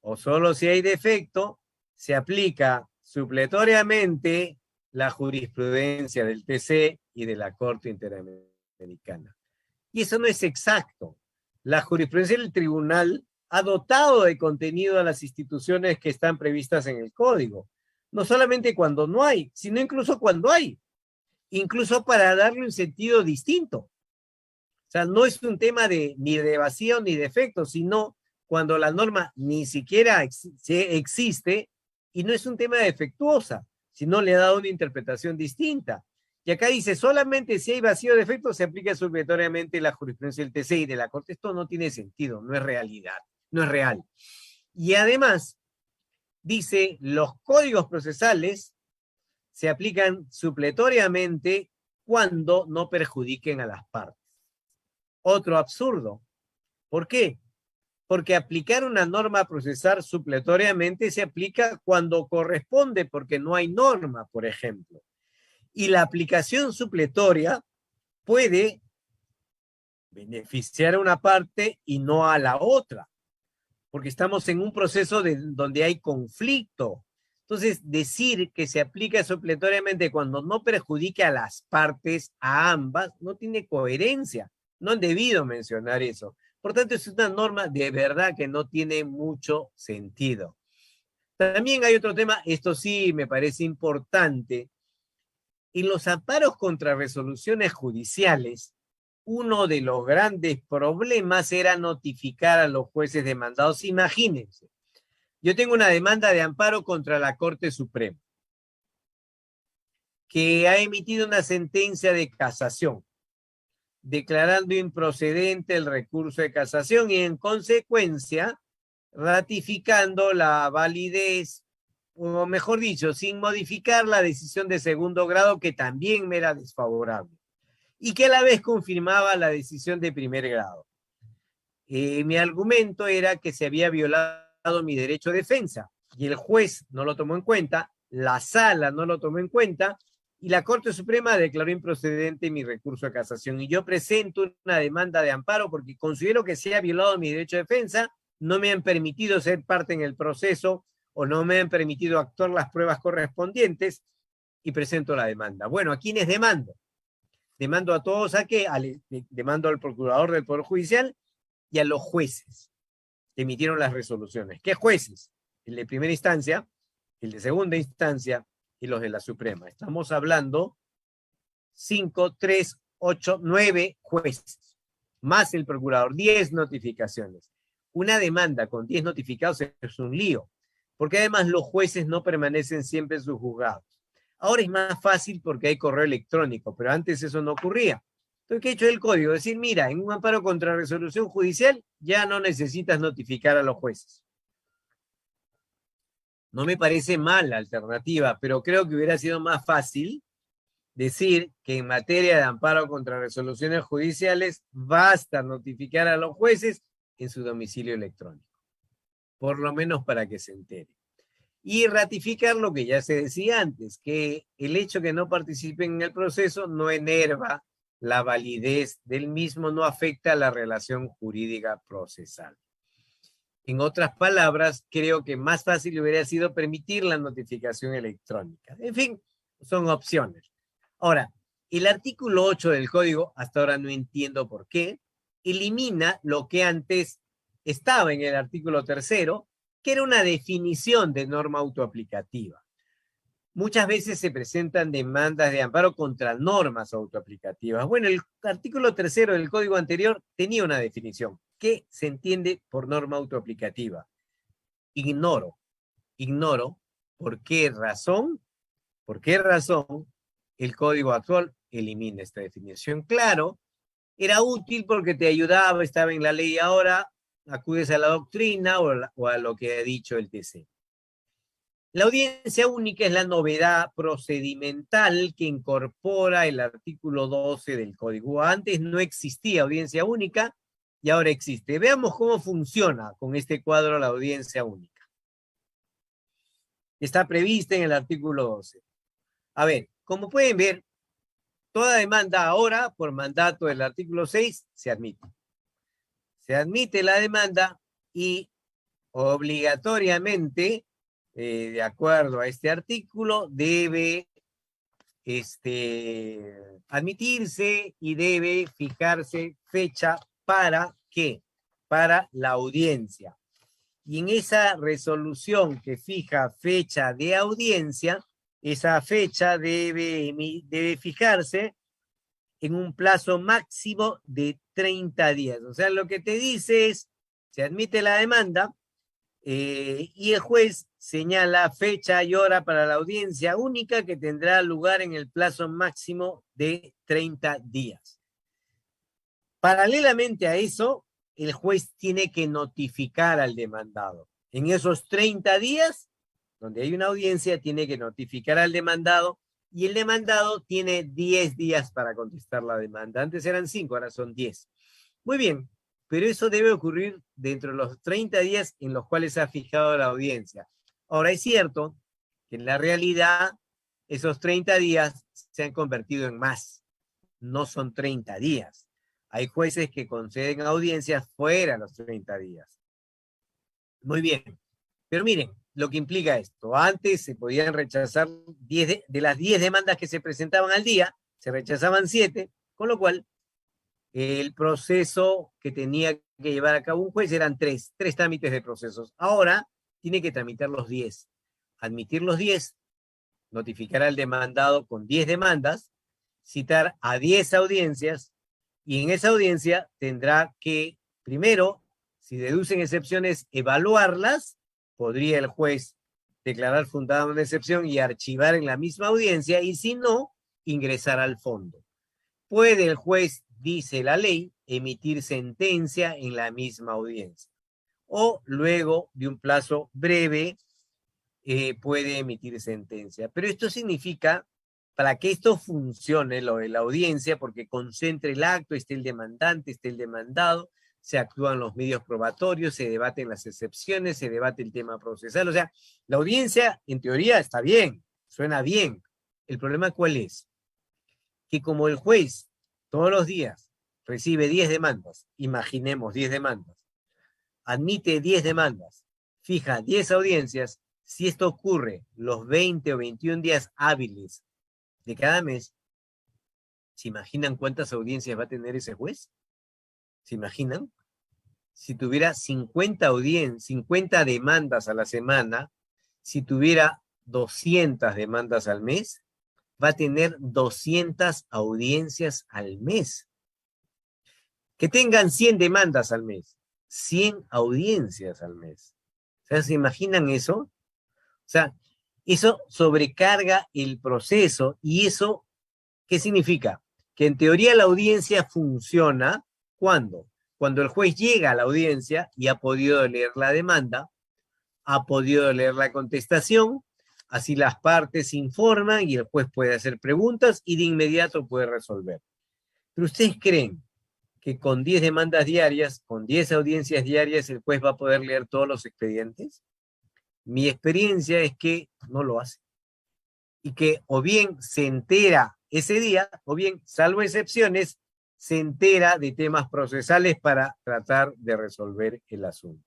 o solo si hay defecto, se aplica supletoriamente la jurisprudencia del TC y de la Corte Interamericana. Y eso no es exacto. La jurisprudencia del tribunal ha dotado de contenido a las instituciones que están previstas en el código. No solamente cuando no hay, sino incluso cuando hay. Incluso para darle un sentido distinto. O sea, no es un tema ni de vacío ni de defecto, sino cuando la norma ni siquiera existe y no es un tema defectuosa, sino le ha dado una interpretación distinta. Y acá dice, solamente si hay vacío o defecto se aplica supletoriamente la jurisprudencia del TC y de la Corte. Esto no tiene sentido, no es realidad, no es real. Y además, dice, los códigos procesales se aplican supletoriamente cuando no perjudiquen a las partes. Otro absurdo. ¿Por qué? Porque aplicar una norma procesal supletoriamente se aplica cuando corresponde, porque no hay norma, por ejemplo. Y la aplicación supletoria puede beneficiar a una parte y no a la otra, porque estamos en un proceso donde hay conflicto. Entonces, decir que se aplica supletoriamente cuando no perjudica a las partes, a ambas, no tiene coherencia. No han debido mencionar eso. Por tanto, es una norma de verdad que no tiene mucho sentido. También hay otro tema, esto sí me parece importante. En los amparos contra resoluciones judiciales, uno de los grandes problemas era notificar a los jueces demandados. Imagínense, yo tengo una demanda de amparo contra la Corte Suprema, que ha emitido una sentencia de casación, declarando improcedente el recurso de casación y en consecuencia ratificando la validez, o mejor dicho, sin modificar la decisión de segundo grado que también me era desfavorable y que a la vez confirmaba la decisión de primer grado. Mi argumento era que se había violado mi derecho de defensa y el juez no lo tomó en cuenta, la sala no lo tomó en cuenta y la Corte Suprema declaró improcedente mi recurso de casación. Y yo presento una demanda de amparo porque considero que se ha violado mi derecho de defensa, no me han permitido ser parte en el proceso o no me han permitido actuar las pruebas correspondientes y presento la demanda. Bueno, ¿a quiénes demando? Demando a todos a qué, demando al procurador del Poder Judicial y a los jueces que emitieron las resoluciones. ¿Qué jueces? El de primera instancia, el de segunda instancia y los de la Suprema. Estamos hablando 5, 3, 8, 9 jueces, más el procurador, 10 notificaciones. Una demanda con 10 notificados es un lío, porque además los jueces no permanecen siempre en sus juzgados. Ahora es más fácil porque hay correo electrónico, pero antes eso no ocurría. Entonces, ¿qué ha hecho el código? Decir, mira, en un amparo contra resolución judicial ya no necesitas notificar a los jueces. No me parece mal la alternativa, pero creo que hubiera sido más fácil decir que en materia de amparo contra resoluciones judiciales basta notificar a los jueces en su domicilio electrónico, por lo menos para que se entere. Y ratificar lo que ya se decía antes, que el hecho que no participen en el proceso no enerva la validez del mismo, no afecta a la relación jurídica procesal. En otras palabras, creo que más fácil hubiera sido permitir la notificación electrónica. En fin, son opciones. Ahora, el artículo 8 del código, hasta ahora no entiendo por qué, elimina lo que antes estaba en el artículo 3º, que era una definición de norma autoaplicativa. Muchas veces se presentan demandas de amparo contra normas autoaplicativas. Bueno, el artículo 3º del código anterior tenía una definición. ¿Qué se entiende por norma autoaplicativa? Ignoro por qué razón el código actual elimina esta definición. Claro, era útil porque te ayudaba, estaba en la ley ahora, acudes a la doctrina o a lo que ha dicho el TC. La audiencia única es la novedad procedimental que incorpora el artículo 12 del código. Antes no existía audiencia única y ahora existe. Veamos cómo funciona con este cuadro la audiencia única. Está prevista en el artículo 12. A ver, como pueden ver, toda demanda ahora, por mandato del artículo 6, se admite. Se admite la demanda y obligatoriamente, de acuerdo a este artículo, debe admitirse y debe fijarse fecha para ¿qué? Para la audiencia. Y en esa resolución que fija fecha de audiencia, esa fecha debe fijarse en un plazo máximo de 30 días. O sea, lo que te dice es, se admite la demanda y el juez señala fecha y hora para la audiencia única que tendrá lugar en el plazo máximo de 30 días. Paralelamente a eso, el juez tiene que notificar al demandado. En esos 30 días, donde hay una audiencia, tiene que notificar al demandado y el demandado tiene 10 días para contestar la demanda. Antes eran 5, ahora son 10. Muy bien, pero eso debe ocurrir dentro de los 30 días en los cuales se ha fijado la audiencia. Ahora, es cierto que en la realidad esos 30 días se han convertido en más. No son 30 días. Hay jueces que conceden audiencias fuera de los 30 días. Muy bien. Pero miren, lo que implica esto. Antes se podían rechazar 10 de las 10 demandas que se presentaban al día, se rechazaban 7, con lo cual el proceso que tenía que llevar a cabo un juez eran 3 trámites de procesos. Ahora tiene que tramitar los 10. Admitir los 10, notificar al demandado con 10 demandas, citar a 10 audiencias, y en esa audiencia tendrá que, primero, si deducen excepciones, evaluarlas. Podría el juez declarar fundada una excepción y archivar en la misma audiencia, y si no, ingresar al fondo. Puede el juez, dice la ley, emitir sentencia en la misma audiencia. O luego de un plazo breve, puede emitir sentencia. Pero esto significa, para que esto funcione, lo de la audiencia, porque concentre el acto, esté el demandante, esté el demandado, se actúan los medios probatorios, se debaten las excepciones, se debate el tema procesal. O sea, la audiencia, en teoría, está bien, suena bien. El problema, ¿cuál es? Que como el juez todos los días recibe 10 demandas, imaginemos 10 demandas, admite 10 demandas, fija 10 audiencias, si esto ocurre los 20 o 21 días hábiles de cada mes, ¿se imaginan cuántas audiencias va a tener ese juez? ¿Se imaginan? Si tuviera 50 demandas a la semana, si tuviera 200 demandas al mes, va a tener 200 audiencias al mes. Que tengan 100 demandas al mes, 100 audiencias al mes. O sea, ¿se imaginan eso? O sea, eso sobrecarga el proceso. ¿Y eso qué significa? Que en teoría la audiencia funciona ¿cuándo? Cuando el juez llega a la audiencia y ha podido leer la demanda, ha podido leer la contestación, así las partes informan y el juez puede hacer preguntas y de inmediato puede resolver. Pero ¿ustedes creen que con 10 demandas diarias, con 10 audiencias diarias, el juez va a poder leer todos los expedientes? Mi experiencia es que no lo hace. Y que o bien se entera ese día, o bien, salvo excepciones, se entera de temas procesales para tratar de resolver el asunto.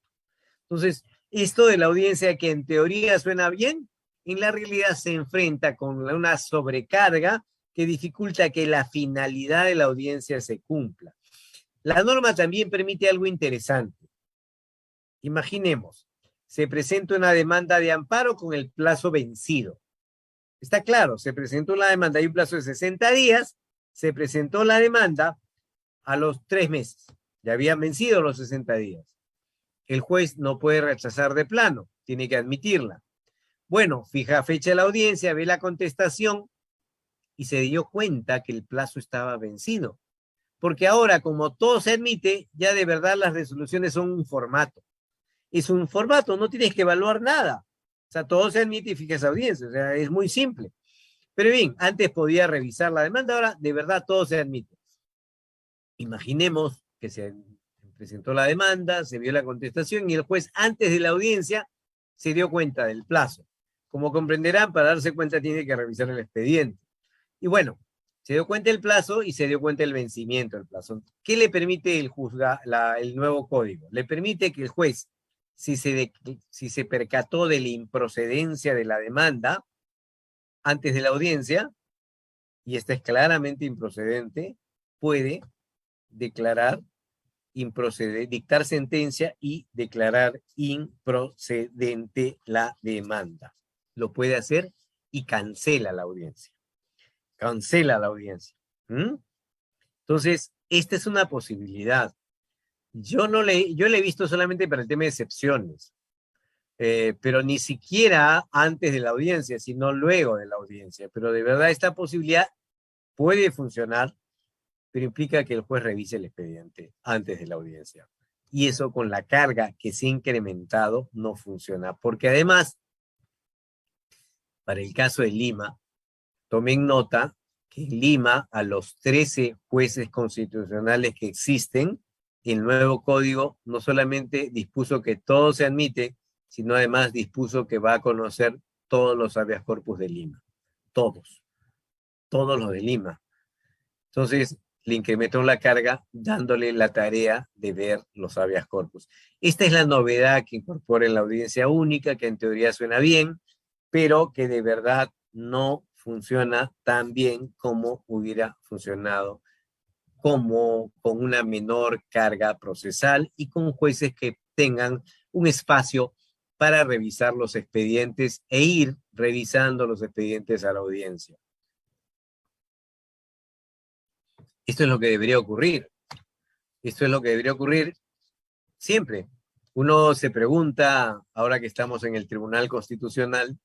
Entonces, esto de la audiencia que en teoría suena bien, en la realidad se enfrenta con una sobrecarga que dificulta que la finalidad de la audiencia se cumpla. La norma también permite algo interesante. Imaginemos, se presenta una demanda de amparo con el plazo vencido. Está claro, se presentó la demanda, hay un plazo de 60 días, se presentó la demanda a los 3 meses. Ya habían vencido los 60 días. El juez no puede rechazar de plano, tiene que admitirla. Bueno, fija fecha de la audiencia, ve la contestación y se dio cuenta que el plazo estaba vencido. Porque ahora, como todo se admite, ya de verdad las resoluciones son un formato. Es un formato, no tienes que evaluar nada. O sea, todo se admite y fija esa audiencia. O sea, es muy simple. Pero bien, antes podía revisar la demanda, ahora de verdad todo se admite. Imaginemos que se presentó la demanda, se vio la contestación y el juez antes de la audiencia se dio cuenta del plazo. Como comprenderán, para darse cuenta tiene que revisar el expediente. Y bueno, se dio cuenta del plazo y se dio cuenta del vencimiento del plazo. ¿Qué le permite el nuevo código? Le permite que el juez, si se percató de la improcedencia de la demanda antes de la audiencia, y esta es claramente improcedente, puede declarar improcedente, dictar sentencia y declarar improcedente la demanda. Lo puede hacer y cancela la audiencia. Cancela la audiencia. Entonces, esta es una posibilidad. Yo la he visto solamente para el tema de excepciones, pero ni siquiera antes de la audiencia, sino luego de la audiencia. Pero de verdad esta posibilidad puede funcionar, pero implica que el juez revise el expediente antes de la audiencia. Y eso con la carga que se ha incrementado no funciona. Porque además, para el caso de Lima, tomen nota que en Lima, a los 13 jueces constitucionales que existen, el nuevo código no solamente dispuso que todo se admite, sino además dispuso que va a conocer todos los habeas corpus de Lima. Todos los de Lima. Entonces, le incrementó la carga dándole la tarea de ver los habeas corpus. Esta es la novedad que incorpora en la audiencia única, que en teoría suena bien, pero que de verdad no funciona tan bien como hubiera funcionado, como con una menor carga procesal y con jueces que tengan un espacio para revisar los expedientes e ir revisando los expedientes a la audiencia. Esto es lo que debería ocurrir. Esto es lo que debería ocurrir siempre. Uno se pregunta, ahora que estamos en el Tribunal Constitucional,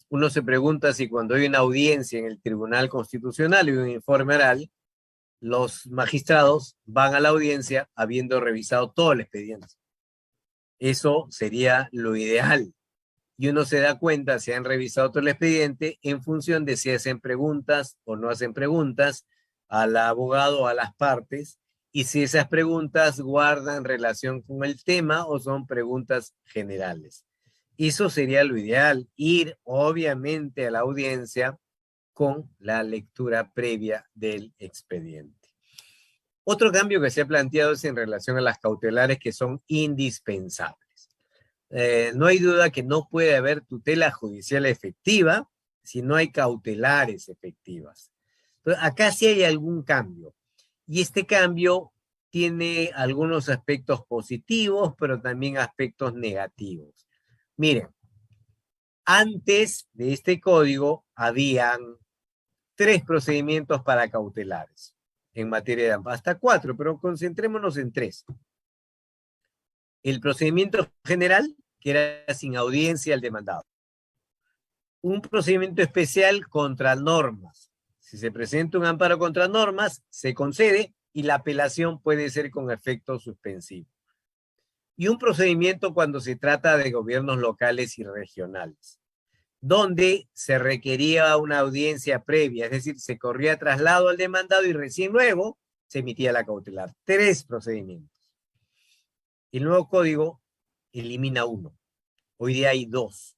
uno se pregunta si cuando hay una audiencia en el Tribunal Constitucional y un informe oral, los magistrados van a la audiencia habiendo revisado todo el expediente. Eso sería lo ideal. Y uno se da cuenta si han revisado todo el expediente en función de si hacen preguntas o no hacen preguntas al abogado o a las partes, y si esas preguntas guardan relación con el tema o son preguntas generales. Eso sería lo ideal, ir obviamente a la audiencia con la lectura previa del expediente. Otro cambio que se ha planteado es en relación a las cautelares que son indispensables. No hay duda que no puede haber tutela judicial efectiva si no hay cautelares efectivas. Entonces, acá sí hay algún cambio. Y este cambio tiene algunos aspectos positivos, pero también aspectos negativos. Miren, antes de este código habían 3 procedimientos para cautelares en materia de amparo, hasta 4, pero concentrémonos en 3. El procedimiento general, que era sin audiencia al demandado. Un procedimiento especial contra normas. Si se presenta un amparo contra normas, se concede y la apelación puede ser con efecto suspensivo. Y un procedimiento cuando se trata de gobiernos locales y regionales, donde se requería una audiencia previa, es decir, se corría traslado al demandado y recién luego se emitía la cautelar. 3 procedimientos. El nuevo código elimina 1. Hoy día hay 2.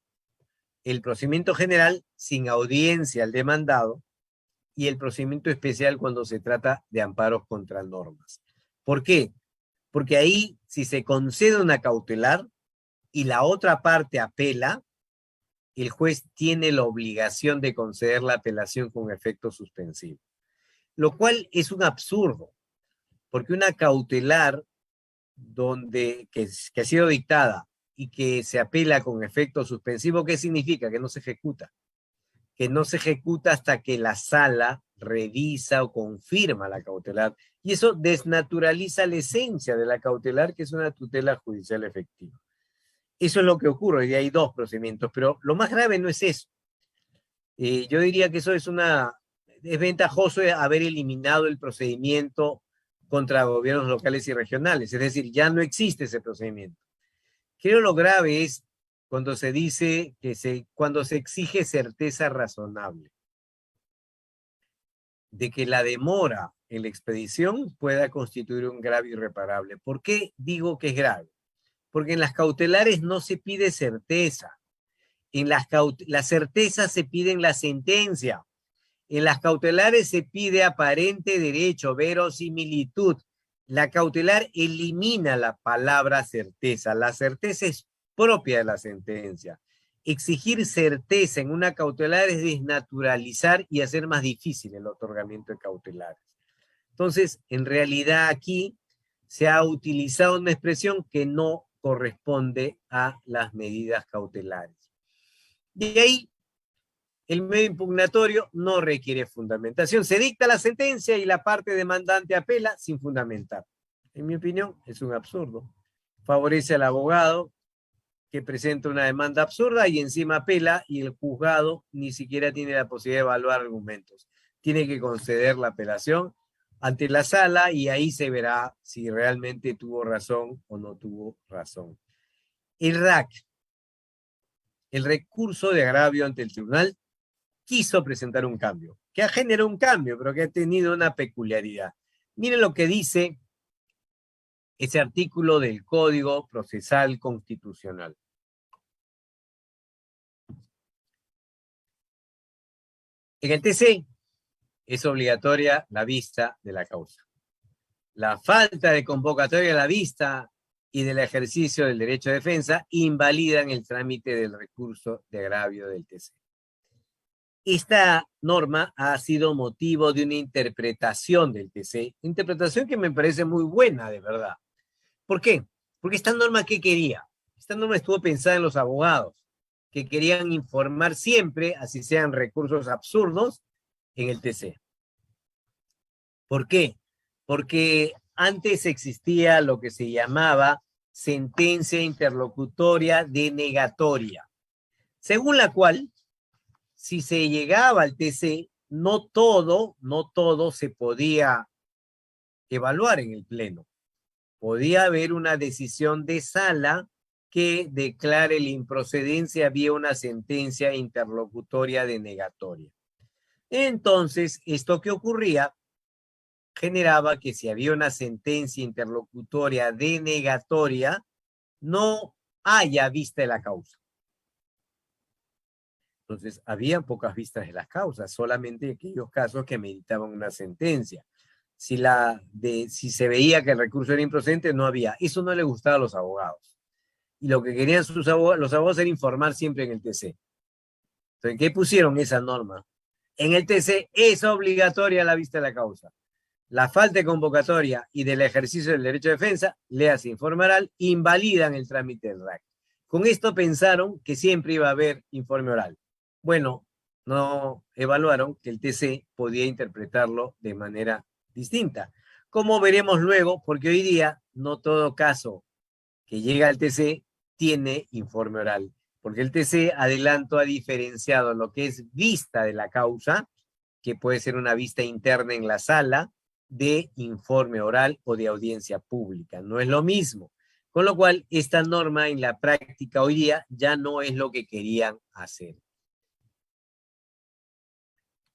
El procedimiento general sin audiencia al demandado y el procedimiento especial cuando se trata de amparos contra normas. ¿Por qué? Porque ahí, si se concede una cautelar y la otra parte apela, el juez tiene la obligación de conceder la apelación con efecto suspensivo. Lo cual es un absurdo, porque una cautelar que ha sido dictada y que se apela con efecto suspensivo, ¿qué significa? Que no se ejecuta. Que no se ejecuta hasta que la sala revisa o confirma la cautelar. Y eso desnaturaliza la esencia de la cautelar, que es una tutela judicial efectiva. Eso es lo que ocurre, y hay 2 procedimientos, pero lo más grave no es eso. Yo diría que eso es ventajoso haber eliminado el procedimiento contra gobiernos locales y regionales, es decir, ya no existe ese procedimiento. Creo lo grave es cuando se dice cuando se exige certeza razonable de que la demora en la expedición pueda constituir un grave irreparable. ¿Por qué digo que es grave? Porque en las cautelares no se pide certeza. En la certeza se pide en la sentencia. En las cautelares se pide aparente derecho, verosimilitud. La cautelar elimina la palabra certeza. La certeza es propia de la sentencia. Exigir certeza en una cautelar es desnaturalizar y hacer más difícil el otorgamiento de cautelares. Entonces, en realidad aquí se ha utilizado una expresión que no corresponde a las medidas cautelares. De ahí, el medio impugnatorio no requiere fundamentación. Se dicta la sentencia y la parte demandante apela sin fundamentar. En mi opinión, es un absurdo. Favorece al abogado que presenta una demanda absurda y encima apela y el juzgado ni siquiera tiene la posibilidad de evaluar argumentos. Tiene que conceder la apelación ante la sala y ahí se verá si realmente tuvo razón o no tuvo razón. El RAC, el recurso de agravio ante el tribunal, quiso presentar un cambio, que ha generado un cambio, pero que ha tenido una peculiaridad. Miren lo que dice ese artículo del Código Procesal Constitucional. En el TC es obligatoria la vista de la causa. La falta de convocatoria a la vista y del ejercicio del derecho de defensa invalidan el trámite del recurso de agravio del TC. Esta norma ha sido motivo de una interpretación del TC, interpretación que me parece muy buena, de verdad. ¿Por qué? Porque esta norma, ¿qué quería? Esta norma estuvo pensada en los abogados, que querían informar siempre, así sean recursos absurdos, en el TC. ¿Por qué? Porque antes existía lo que se llamaba sentencia interlocutoria denegatoria, según la cual, si se llegaba al TC, no todo se podía evaluar en el Pleno. Podía haber una decisión de sala que declare la improcedencia vía una sentencia interlocutoria denegatoria. Entonces, esto que ocurría generaba que si había una sentencia interlocutoria denegatoria, no haya vista de la causa. Entonces, había pocas vistas de las causas, solamente aquellos casos que meditaban una sentencia. Si se veía que el recurso era improcedente, no había. Eso no le gustaba a los abogados. Y lo que querían los abogados era informar siempre en el TC. Entonces, ¿qué pusieron esa norma? En el TC es obligatoria la vista de la causa. La falta de convocatoria y del ejercicio del derecho de defensa, léase informe oral, invalidan el trámite del RAC. Con esto pensaron que siempre iba a haber informe oral. Bueno, no evaluaron que el TC podía interpretarlo de manera distinta. Como veremos luego, porque hoy día no todo caso que llega al TC tiene informe oral, porque el TC, adelanto, ha diferenciado lo que es vista de la causa, que puede ser una vista interna en la sala, de informe oral o de audiencia pública. No es lo mismo. Con lo cual, esta norma en la práctica hoy día ya no es lo que querían hacer.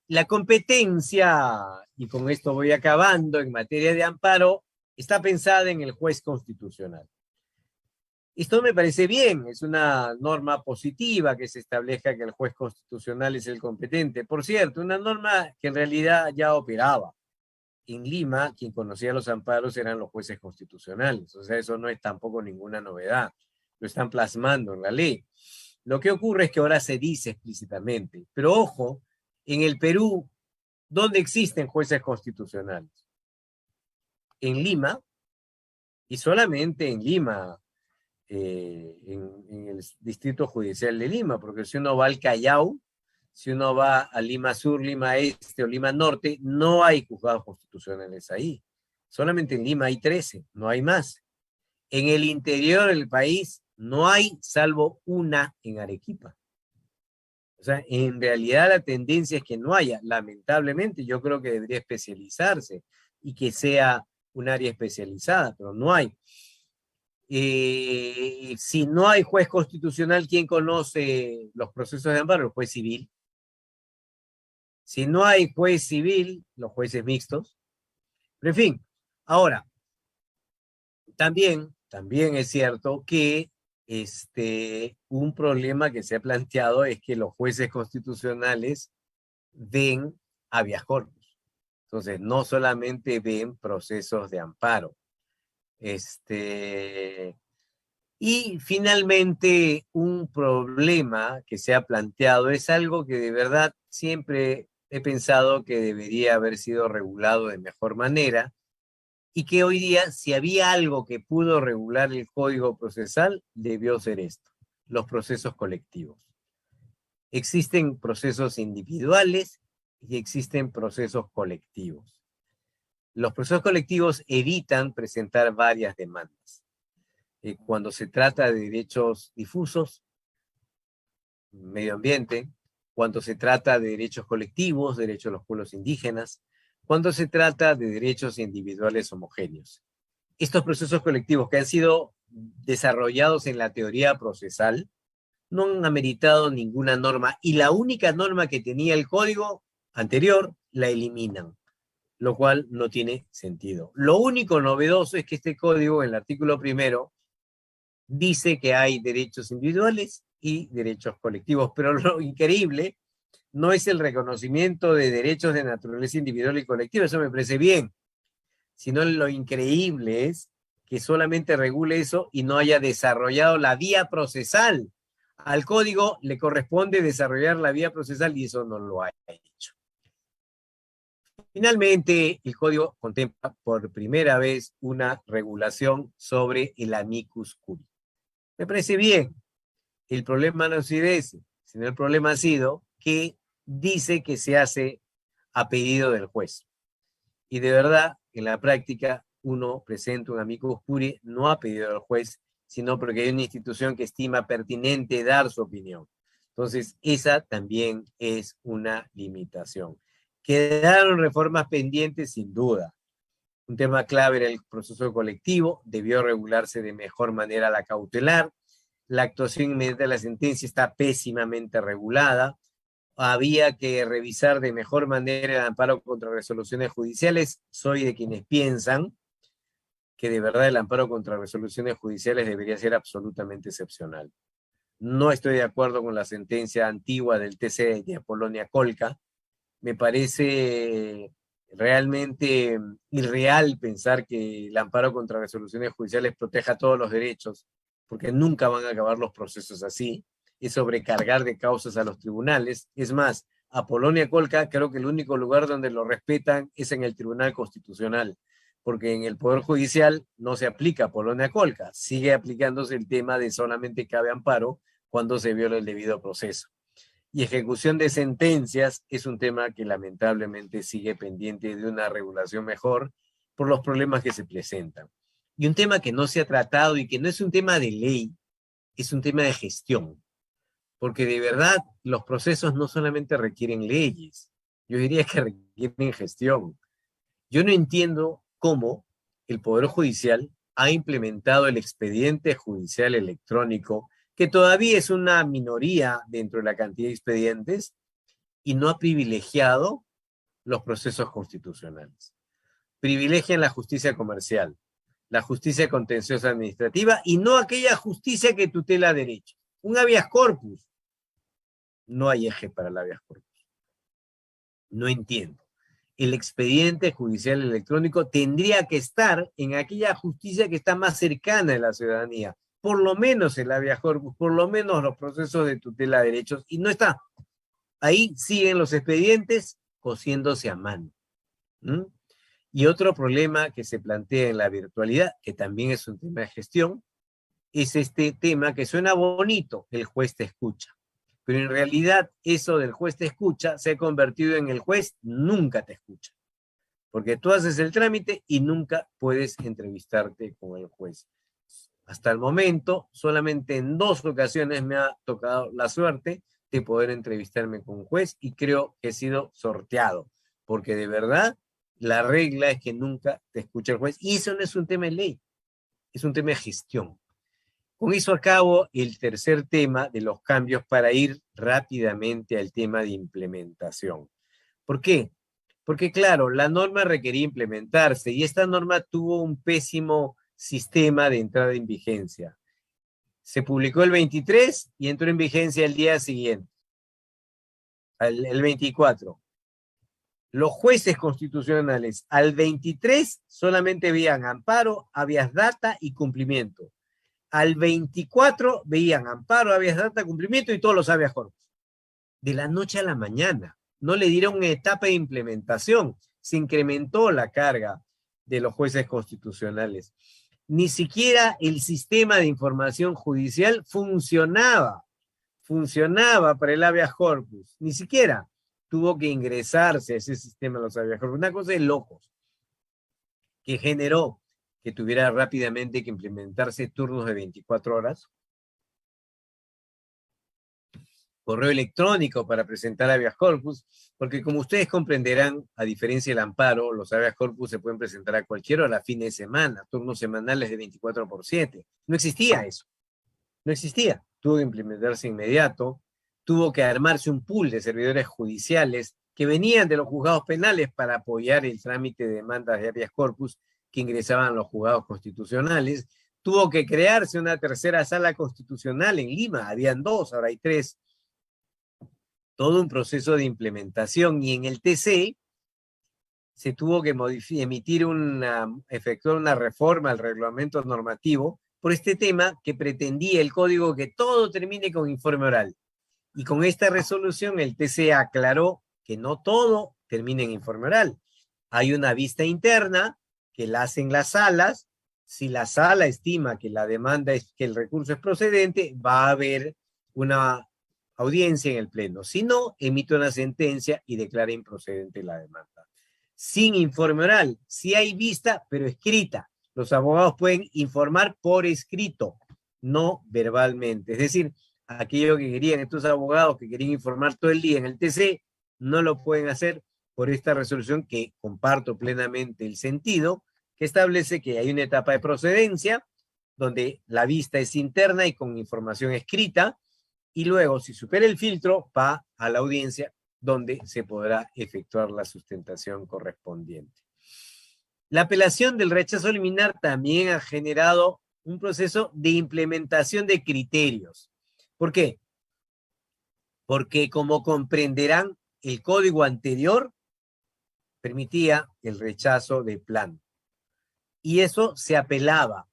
La competencia, y con esto voy acabando, en materia de amparo, está pensada en el juez constitucional. Esto me parece bien, es una norma positiva que se establezca que el juez constitucional es el competente. Por cierto, una norma que en realidad ya operaba. En Lima, quien conocía los amparos eran los jueces constitucionales. O sea, eso no es tampoco ninguna novedad. Lo están plasmando en la ley. Lo que ocurre es que ahora se dice explícitamente. Pero ojo, en el Perú, ¿dónde existen jueces constitucionales? En Lima, y solamente en Lima, en el Distrito Judicial de Lima, porque si uno va al Callao, si uno va a Lima Sur, Lima Este o Lima Norte, no hay juzgados constitucionales ahí. Solamente en Lima hay 13, no hay más. En el interior del país no hay, salvo una en Arequipa. O sea, en realidad la tendencia es que no haya. Lamentablemente, yo creo que debería especializarse y que sea un área especializada, pero no hay. Si no hay juez constitucional, ¿quién conoce los procesos de amparo? El juez civil. Si no hay juez civil, los jueces mixtos. Pero en fin, ahora, también es cierto que un problema que se ha planteado es que los jueces constitucionales ven habeas corpus. Entonces, no solamente ven procesos de amparo. Y finalmente, un problema que se ha planteado es algo que de verdad siempre he pensado que debería haber sido regulado de mejor manera y que hoy día, si había algo que pudo regular el Código Procesal, debió ser esto, los procesos colectivos. Existen procesos individuales y existen procesos colectivos. Los procesos colectivos evitan presentar varias demandas. Cuando se trata de derechos difusos, medio ambiente, cuando se trata de derechos colectivos, derechos de los pueblos indígenas, cuando se trata de derechos individuales homogéneos. Estos procesos colectivos que han sido desarrollados en la teoría procesal no han ameritado ninguna norma y la única norma que tenía el código anterior la eliminan, lo cual no tiene sentido. Lo único novedoso es que este código, en el artículo 1, dice que hay derechos individuales y derechos colectivos, pero lo increíble no es el reconocimiento de derechos de naturaleza individual y colectiva, eso me parece bien, sino lo increíble es que solamente regule eso y no haya desarrollado la vía procesal. Al código le corresponde desarrollar la vía procesal y eso no lo ha hecho. Finalmente, el código contempla por primera vez una regulación sobre el amicus curiae. Me parece bien. El problema no ha sido ese, sino el problema ha sido que dice que se hace a pedido del juez. Y de verdad, en la práctica, uno presenta un amicus curiae no a pedido del juez, sino porque hay una institución que estima pertinente dar su opinión. Entonces, esa también es una limitación. Quedaron reformas pendientes, sin duda. Un tema clave era el proceso colectivo, debió regularse de mejor manera la cautelar. La actuación inmediata de la sentencia está pésimamente regulada. Había que revisar de mejor manera el amparo contra resoluciones judiciales. Soy de quienes piensan que de verdad el amparo contra resoluciones judiciales debería ser absolutamente excepcional. No estoy de acuerdo con la sentencia antigua del TC de Apolonia Colca. Me parece realmente irreal pensar que el amparo contra resoluciones judiciales proteja todos los derechos, porque nunca van a acabar los procesos así. Es sobrecargar de causas a los tribunales. Es más, Apolonia Colca, creo que el único lugar donde lo respetan es en el Tribunal Constitucional, porque en el Poder Judicial no se aplica Apolonia Colca. Sigue aplicándose el tema de solamente cabe amparo cuando se viola el debido proceso. Y ejecución de sentencias es un tema que lamentablemente sigue pendiente de una regulación mejor por los problemas que se presentan. Y un tema que no se ha tratado y que no es un tema de ley, es un tema de gestión. Porque de verdad los procesos no solamente requieren leyes, yo diría que requieren gestión. Yo no entiendo cómo el Poder Judicial ha implementado el expediente judicial electrónico, que todavía es una minoría dentro de la cantidad de expedientes, y no ha privilegiado los procesos constitucionales. Privilegian la justicia comercial, la justicia contenciosa administrativa, y no aquella justicia que tutela derechos. Un habeas corpus. No hay eje para el habeas corpus. No entiendo. El expediente judicial electrónico tendría que estar en aquella justicia que está más cercana a la ciudadanía. Por lo menos el habeas corpus, por lo menos los procesos de tutela de derechos, y no está. Ahí siguen los expedientes cosiéndose a mano. Y otro problema que se plantea en la virtualidad, que también es un tema de gestión, es este tema que suena bonito, el juez te escucha. Pero en realidad eso del juez te escucha se ha convertido en el juez nunca te escucha. Porque tú haces el trámite y nunca puedes entrevistarte con el juez. Hasta el momento, solamente en 2 ocasiones me ha tocado la suerte de poder entrevistarme con un juez y creo que he sido sorteado. Porque de verdad, la regla es que nunca te escucha el juez. Y eso no es un tema de ley, es un tema de gestión. Con eso acabo el tercer tema de los cambios para ir rápidamente al tema de implementación. ¿Por qué? Porque claro, la norma requería implementarse y esta norma tuvo un pésimo sistema de entrada en vigencia. Se publicó el 23 y entró en vigencia el día siguiente, el 24. Los jueces constitucionales al 23 solamente veían amparo, habeas data y cumplimiento. Al 24 veían amparo, habeas data, cumplimiento y todos los habeas corpus. De la noche a la mañana. No le dieron una etapa de implementación. Se incrementó la carga de los jueces constitucionales. Ni siquiera el sistema de información judicial funcionaba para el habeas corpus. Ni siquiera tuvo que ingresarse a ese sistema de los habeas corpus. Una cosa de locos que generó que tuviera rápidamente que implementarse turnos de 24 horas, correo electrónico para presentar habeas corpus, porque como ustedes comprenderán, a diferencia del amparo, los habeas corpus se pueden presentar a cualquier hora, fin de semana, turnos semanales de 24/7. No existía eso. No existía. Tuvo que implementarse inmediato, tuvo que armarse un pool de servidores judiciales que venían de los juzgados penales para apoyar el trámite de demandas de habeas corpus que ingresaban a los juzgados constitucionales. Tuvo que crearse una tercera sala constitucional en Lima, habían 2, ahora hay 3. Todo un proceso de implementación, y en el TC se tuvo que efectuar una reforma al reglamento normativo por este tema que pretendía el código que todo termine con informe oral. Y con esta resolución el TC aclaró que no todo termina en informe oral. Hay una vista interna que la hacen las salas. Si la sala estima que la demanda que el recurso es procedente, va a haber una audiencia en el pleno. Si no, emite una sentencia y declara improcedente la demanda. Sin informe oral, sí hay vista, pero escrita. Los abogados pueden informar por escrito, no verbalmente. Es decir, aquello que querían estos abogados que querían informar todo el día en el TC, no lo pueden hacer por esta resolución, que comparto plenamente el sentido, que establece que hay una etapa de procedencia donde la vista es interna y con información escrita, y luego, si supera el filtro, va a la audiencia donde se podrá efectuar la sustentación correspondiente. La apelación del rechazo liminar también ha generado un proceso de implementación de criterios. ¿Por qué? Porque, como comprenderán, el código anterior permitía el rechazo de plano. Y eso se apelaba.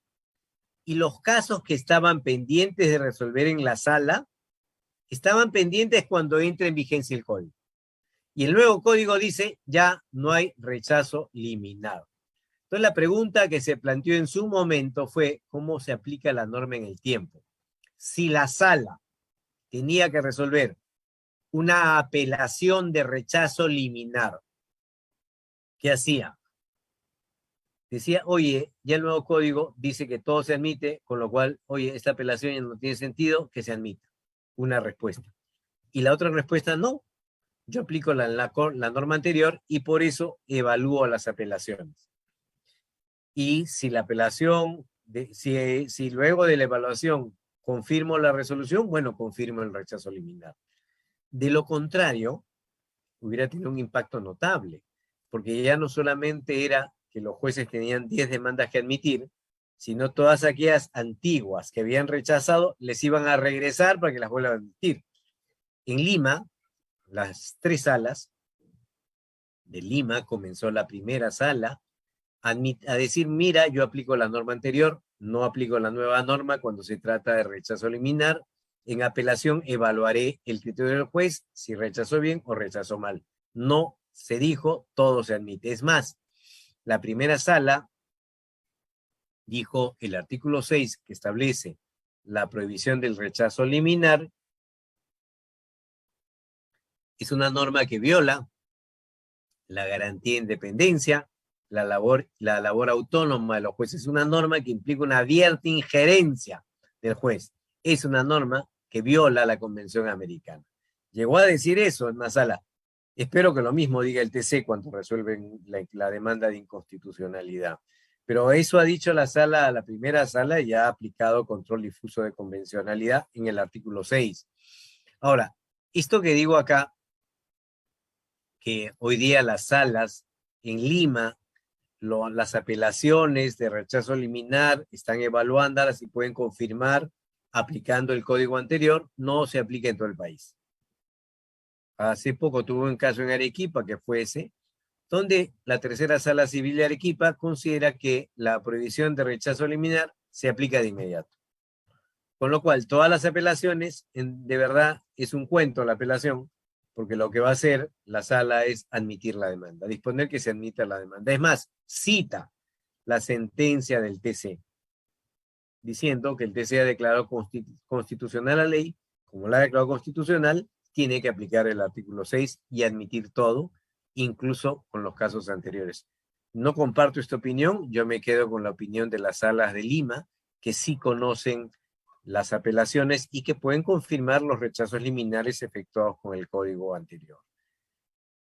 Y los casos que estaban pendientes de resolver en la sala estaban pendientes cuando entra en vigencia el código. Y el nuevo código dice, ya no hay rechazo liminado. Entonces la pregunta que se planteó en su momento fue, ¿cómo se aplica la norma en el tiempo? Si la sala tenía que resolver una apelación de rechazo liminar, ¿qué hacía? Decía, oye, ya el nuevo código dice que todo se admite, con lo cual, oye, esta apelación ya no tiene sentido, que se admita. Una respuesta. Y la otra respuesta, no. Yo aplico la norma anterior y por eso evalúo las apelaciones. Y si la apelación, si luego de la evaluación confirmo la resolución, bueno, confirmo el rechazo liminar. De lo contrario, hubiera tenido un impacto notable, porque ya no solamente era que los jueces tenían 10 demandas que admitir, sino todas aquellas antiguas que habían rechazado les iban a regresar para que las vuelvan a admitir. En Lima, las 3 salas de Lima, comenzó la primera sala a decir, mira, yo aplico la norma anterior, no aplico la nueva norma cuando se trata de rechazo liminar. En apelación evaluaré el criterio del juez, si rechazó bien o rechazó mal. No se dijo, todo se admite. Es más, la primera sala dijo el artículo 6, que establece la prohibición del rechazo liminar, es una norma que viola la garantía de independencia, la labor autónoma de los jueces. Es una norma que implica una abierta injerencia del juez. Es una norma que viola la Convención Americana. Llegó a decir eso en la sala. Espero que lo mismo diga el TC cuando resuelven la demanda de inconstitucionalidad. Pero eso ha dicho la primera sala, y ha aplicado control difuso de convencionalidad en el artículo 6. Ahora, esto que digo acá, que hoy día las salas en Lima, las apelaciones de rechazo liminar están evaluándolas y pueden confirmar aplicando el código anterior, no se aplica en todo el país. Hace poco tuve un caso en Arequipa, que fue ese, donde la tercera sala civil de Arequipa considera que la prohibición de rechazo liminar se aplica de inmediato. Con lo cual, todas las apelaciones, de verdad, es un cuento la apelación, porque lo que va a hacer la sala es admitir la demanda, disponer que se admita la demanda. Es más, cita la sentencia del TC, diciendo que el TC ha declarado constitucional la ley, como la ha declarado constitucional, tiene que aplicar el artículo 6 y admitir todo, incluso con los casos anteriores. No comparto esta opinión, yo me quedo con la opinión de las salas de Lima, que sí conocen las apelaciones y que pueden confirmar los rechazos liminares efectuados con el código anterior.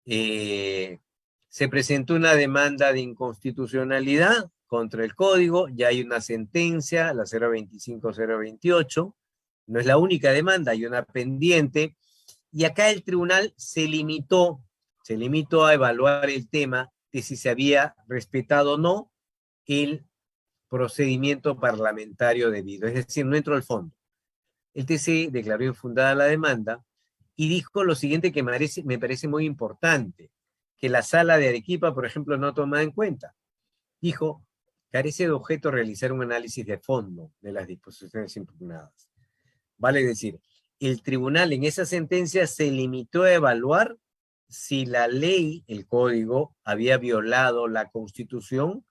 Se presentó una demanda de inconstitucionalidad contra el código, ya hay una sentencia, la 025-028, no es la única demanda, hay una pendiente, y acá el tribunal se limitó a evaluar el tema de si se había respetado o no el procedimiento parlamentario debido, es decir, no entró al fondo. El TC declaró infundada la demanda y dijo lo siguiente que me parece muy importante, que la sala de Arequipa, por ejemplo, no toma en cuenta. Dijo, carece de objeto realizar un análisis de fondo de las disposiciones impugnadas. Vale decir, el tribunal en esa sentencia se limitó a evaluar si la ley, el código, había violado la Constitución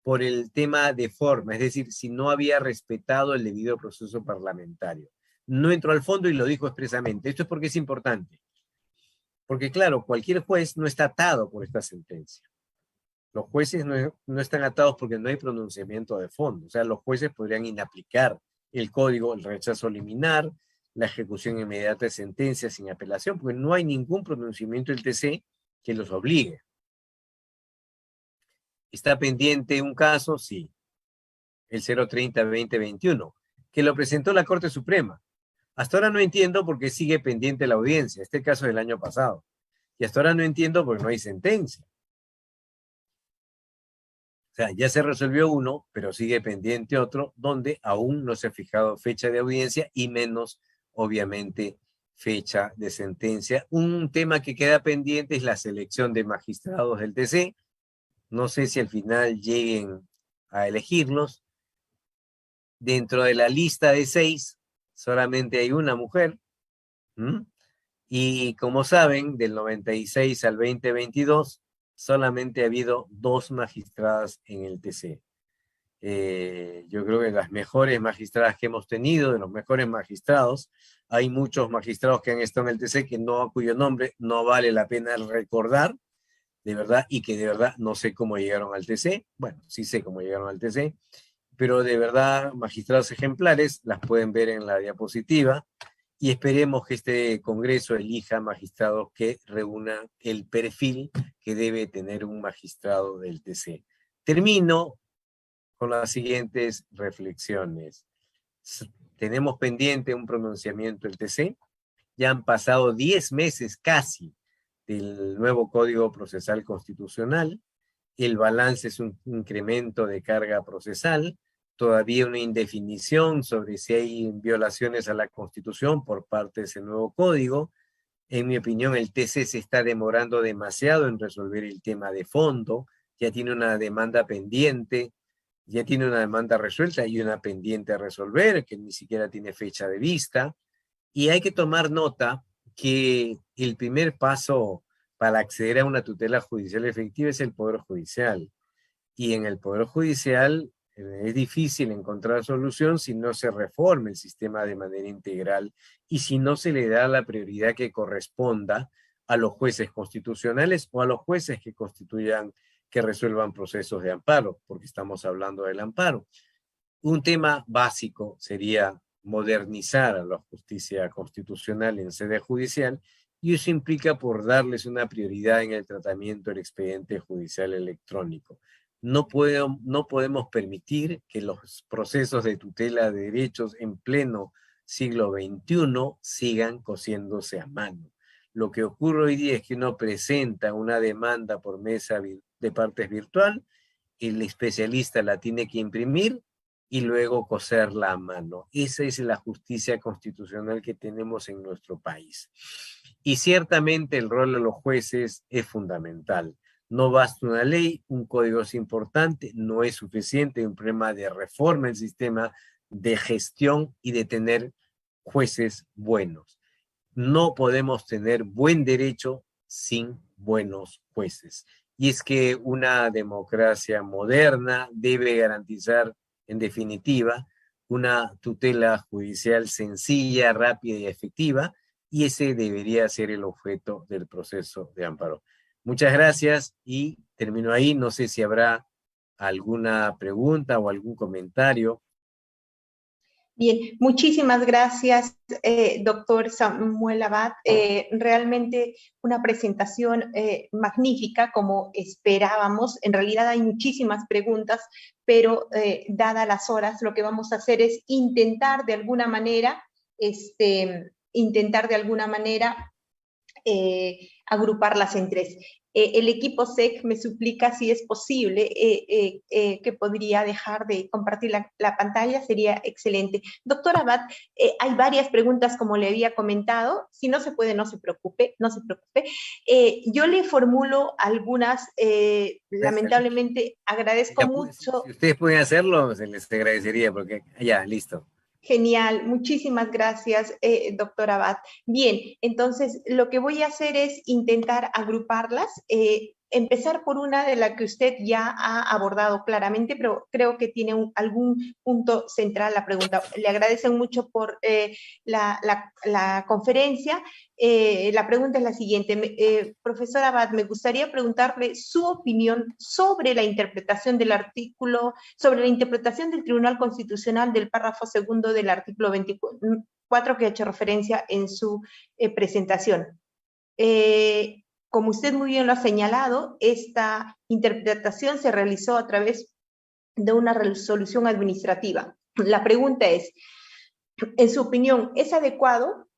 por el tema de forma, es decir, si no había respetado el debido proceso parlamentario. No entró al fondo y lo dijo expresamente. Esto es porque es importante. Porque claro, cualquier juez no está atado por esta sentencia. Los jueces no están atados porque no hay pronunciamiento de fondo. O sea, los jueces podrían inaplicar el código, el rechazo liminar, la ejecución inmediata de sentencias sin apelación, porque no hay ningún pronunciamiento del TC que los obligue. ¿Está pendiente un caso? Sí. El 030-2021, que lo presentó la Corte Suprema. Hasta ahora no entiendo por qué sigue pendiente la audiencia. Este caso del año pasado. Y hasta ahora no entiendo por qué no hay sentencia. O sea, ya se resolvió uno, pero sigue pendiente otro, donde aún no se ha fijado fecha de audiencia y menos, obviamente, fecha de sentencia. Un tema que queda pendiente es la selección de magistrados del TC. No sé si al final lleguen a elegirlos. Dentro de la lista de 6, solamente hay una mujer. Y como saben, del 96 al 2022, solamente ha habido 2 magistradas en el TC. Yo creo que las mejores magistradas que hemos tenido, de los mejores magistrados, hay muchos magistrados que han estado en el TC cuyo nombre no vale la pena recordar, de verdad, y que de verdad no sé cómo llegaron al TC. Bueno, sí sé cómo llegaron al TC, pero de verdad, magistrados ejemplares, las pueden ver en la diapositiva, y esperemos que este Congreso elija magistrados que reúnan el perfil que debe tener un magistrado del TC. Termino con las siguientes reflexiones. Tenemos pendiente un pronunciamiento del TC, ya han pasado 10 meses casi del nuevo Código Procesal Constitucional, el balance es un incremento de carga procesal, todavía una indefinición sobre si hay violaciones a la Constitución por parte de ese nuevo código. En mi opinión, el TC se está demorando demasiado en resolver el tema de fondo, ya tiene una demanda pendiente, ya tiene una demanda resuelta y una pendiente a resolver, que ni siquiera tiene fecha de vista, y hay que tomar nota que el primer paso para acceder a una tutela judicial efectiva es el Poder Judicial, y en el Poder Judicial es difícil encontrar solución si no se reforma el sistema de manera integral y si no se le da la prioridad que corresponda a los jueces constitucionales o a los jueces que resuelvan procesos de amparo, porque estamos hablando del amparo. Un tema básico sería modernizar a la justicia constitucional en sede judicial, y eso implica por darles una prioridad en el tratamiento del expediente judicial electrónico. No podemos permitir que los procesos de tutela de derechos en pleno siglo XXI sigan cosiéndose a mano. Lo que ocurre hoy día es que uno presenta una demanda por mesa de partes virtual, el especialista la tiene que imprimir y luego coserla a mano. Esa es la justicia constitucional que tenemos en nuestro país. Y ciertamente el rol de los jueces es fundamental. No basta una ley, un código es importante, no es suficiente, un problema de reforma del sistema de gestión y de tener jueces buenos. No podemos tener buen derecho sin buenos jueces. Y es que una democracia moderna debe garantizar, en definitiva, una tutela judicial sencilla, rápida y efectiva, y ese debería ser el objeto del proceso de amparo. Muchas gracias y termino ahí. No sé si habrá alguna pregunta o algún comentario. Bien, muchísimas gracias, doctor Samuel Abad. Realmente una presentación magnífica, como esperábamos. En realidad hay muchísimas preguntas, pero dadas las horas, lo que vamos a hacer es intentar de alguna manera, agruparlas en tres. El equipo SEC me suplica si es posible que podría dejar de compartir la pantalla, sería excelente. Doctora Abad, hay varias preguntas como le había comentado, si no se puede, no se preocupe, no se preocupe. Yo le formulo algunas, lamentablemente agradezco mucho. Si ustedes pueden hacerlo, se les agradecería porque ya, listo. Genial, muchísimas gracias, doctora Abad. Bien, entonces lo que voy a hacer es intentar agruparlas, empezar por una de la que usted ya ha abordado claramente, pero creo que tiene algún punto central la pregunta. Le agradecen mucho por la conferencia. La pregunta es la siguiente. Profesora Abad, me gustaría preguntarle su opinión sobre la interpretación del artículo, sobre la interpretación del Tribunal Constitucional del párrafo segundo del artículo 24 que ha hecho referencia en su presentación. Como usted muy bien lo ha señalado, esta interpretación se realizó a través de una resolución administrativa. La pregunta es, en su opinión, ¿es adecuado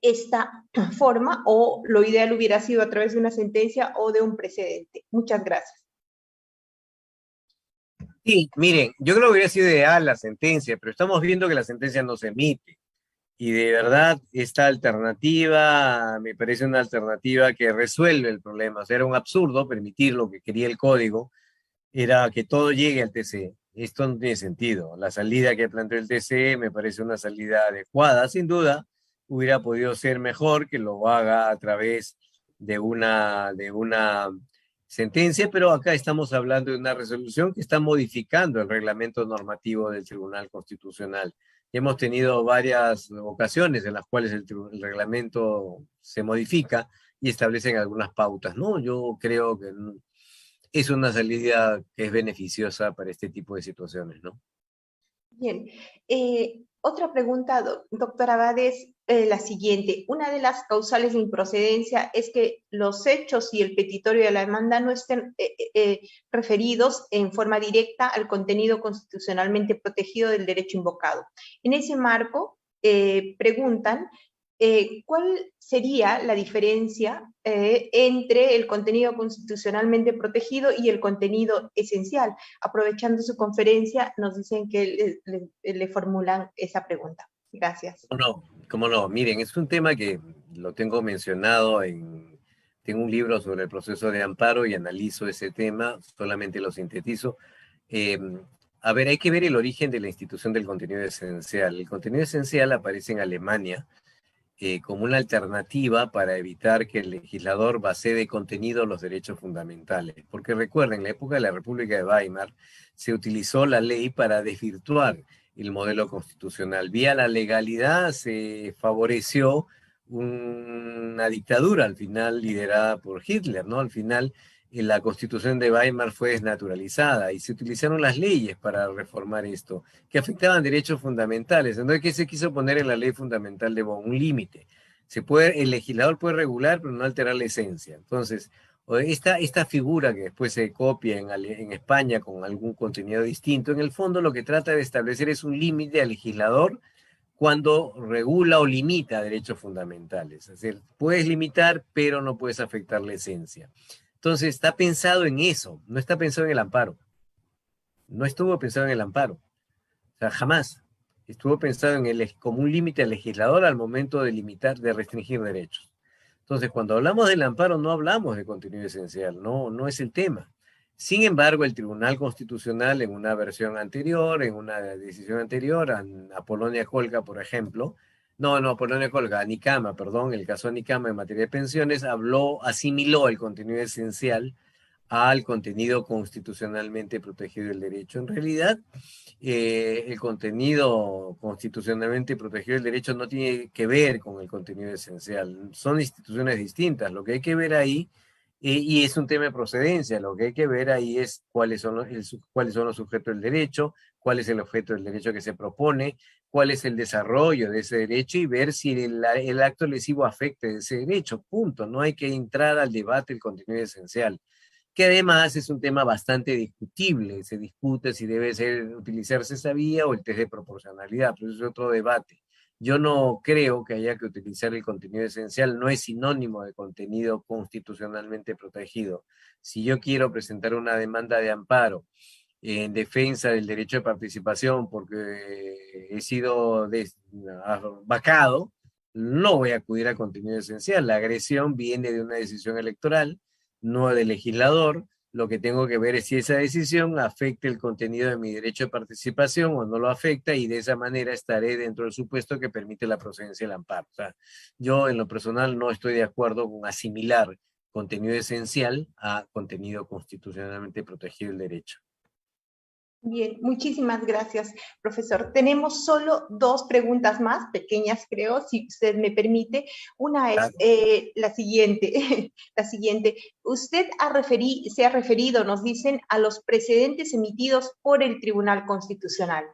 esta forma o lo ideal hubiera sido a través de una sentencia o de un precedente? Muchas gracias. Sí, miren, yo creo que hubiera sido ideal la sentencia, pero estamos viendo que la sentencia no se emite. Y de verdad, esta alternativa me parece una alternativa que resuelve el problema. O sea, era un absurdo permitir lo que quería el código, era que todo llegue al TC. Esto no tiene sentido. La salida que planteó el TC me parece una salida adecuada. Sin duda, hubiera podido ser mejor que lo haga a través de una sentencia, pero acá estamos hablando de una resolución que está modificando el reglamento normativo del Tribunal Constitucional. Hemos tenido varias ocasiones en las cuales el reglamento se modifica y establecen algunas pautas, ¿no? Yo creo que es una salida que es beneficiosa para este tipo de situaciones, ¿no? Bien. Otra pregunta, doctora Abad, es la siguiente. Una de las causales de improcedencia es que los hechos y el petitorio de la demanda no estén referidos en forma directa al contenido constitucionalmente protegido del derecho invocado. En ese marco, preguntan ¿cuál sería la diferencia entre el contenido constitucionalmente protegido y el contenido esencial? Aprovechando su conferencia, nos dicen que le formulan esa pregunta. Gracias. Cómo no. Miren, es un tema que lo tengo mencionado tengo un libro sobre el proceso de amparo y analizo ese tema, solamente lo sintetizo. A ver, hay que ver el origen de la institución del contenido esencial. El contenido esencial aparece en Alemania como una alternativa para evitar que el legislador basee de contenido los derechos fundamentales. Porque recuerden, en la época de la República de Weimar se utilizó la ley para desvirtuar el modelo constitucional. Vía la legalidad se favoreció una dictadura al final liderada por Hitler, ¿no? Al final la constitución de Weimar fue desnaturalizada y se utilizaron las leyes para reformar esto, que afectaban derechos fundamentales. Entonces, ¿qué se quiso poner en la ley fundamental de Bonn? Un límite. El legislador puede regular, pero no alterar la esencia. Entonces, esta figura que después se copia en España con algún contenido distinto, en el fondo lo que trata de establecer es un límite al legislador cuando regula o limita derechos fundamentales. Es decir, puedes limitar, pero no puedes afectar la esencia. Entonces, está pensado en eso, no está pensado en el amparo. No estuvo pensado en el amparo. O sea, jamás. Estuvo pensado como un límite al legislador al momento de limitar, de restringir derechos. Entonces, cuando hablamos del amparo, no hablamos de contenido esencial, no es el tema. Sin embargo, el Tribunal Constitucional, en una versión anterior, en una decisión anterior, a Polonia Kolka, por ejemplo, Polonia Kolka, a Nicama, perdón, el caso de Nicama en materia de pensiones, asimiló el contenido esencial al contenido constitucionalmente protegido del derecho. En realidad, el contenido constitucionalmente protegido del derecho no tiene que ver con el contenido esencial. Son instituciones distintas. Lo que hay que ver ahí Y es un tema de procedencia. Lo que hay que ver ahí es cuáles son los sujetos del derecho, cuál es el objeto del derecho que se propone, cuál es el desarrollo de ese derecho y ver si el acto lesivo afecta ese derecho. Punto. No hay que entrar al debate del contenido esencial, que además es un tema bastante discutible. Se discute si debe utilizarse esa vía o el test de proporcionalidad, pero eso es otro debate. Yo no creo que haya que utilizar el contenido esencial, no es sinónimo de contenido constitucionalmente protegido. Si yo quiero presentar una demanda de amparo en defensa del derecho de participación porque he sido vacado, no voy a acudir al contenido esencial. La agresión viene de una decisión electoral, no del legislador. Lo que tengo que ver es si esa decisión afecta el contenido de mi derecho de participación o no lo afecta, y de esa manera estaré dentro del supuesto que permite la procedencia del amparo. O sea, yo en lo personal no estoy de acuerdo con asimilar contenido esencial a contenido constitucionalmente protegido del derecho. Bien, muchísimas gracias, profesor. Tenemos solo 2 preguntas más, pequeñas creo, si usted me permite. Una es la siguiente. La siguiente. Usted se ha referido, nos dicen, a los precedentes emitidos por el Tribunal Constitucional.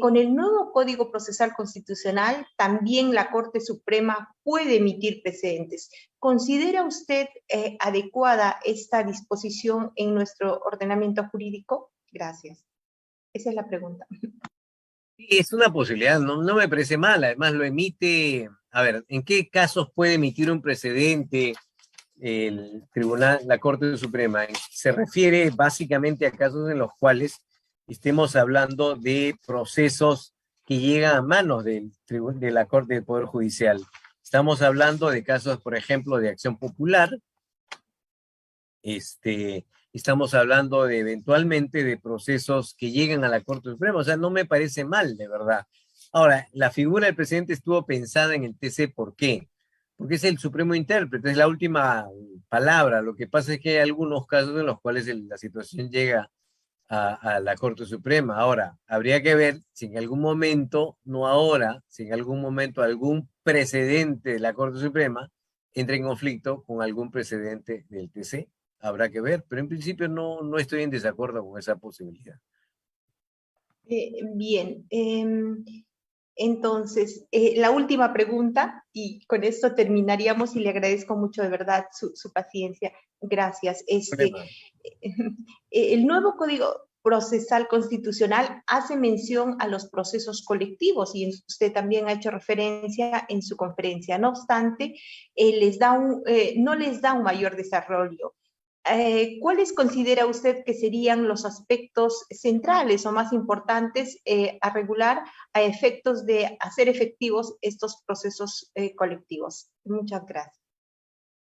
Con el nuevo Código Procesal Constitucional, también la Corte Suprema puede emitir precedentes. ¿Considera usted adecuada esta disposición en nuestro ordenamiento jurídico? Gracias. Esa es la pregunta. Es una posibilidad, no me parece mal. Además lo emite, a ver, ¿en qué casos puede emitir un precedente el Tribunal, la Corte Suprema? Se refiere básicamente a casos en los cuales estemos hablando de procesos que llegan a manos de la Corte del Poder Judicial. Estamos hablando de casos, por ejemplo, de acción popular. Estamos hablando de eventualmente de procesos que llegan a la Corte Suprema. O sea, no me parece mal, de verdad. Ahora, la figura del presidente estuvo pensada en el TC, ¿por qué? Porque es el supremo intérprete, es la última palabra. Lo que pasa es que hay algunos casos en los cuales la situación llega a la Corte Suprema. Ahora, habría que ver si en algún momento, no ahora, si en algún momento algún precedente de la Corte Suprema entra en conflicto con algún precedente del TC. Habrá que ver, pero en principio no estoy en desacuerdo con esa posibilidad. Bien, entonces, la última pregunta, y con esto terminaríamos, y le agradezco mucho de verdad su paciencia. Gracias. El nuevo Código Procesal Constitucional hace mención a los procesos colectivos, y usted también ha hecho referencia en su conferencia. No obstante, no les da un mayor desarrollo. ¿Cuáles considera usted que serían los aspectos centrales o más importantes a regular a efectos de hacer efectivos estos procesos colectivos? Muchas gracias.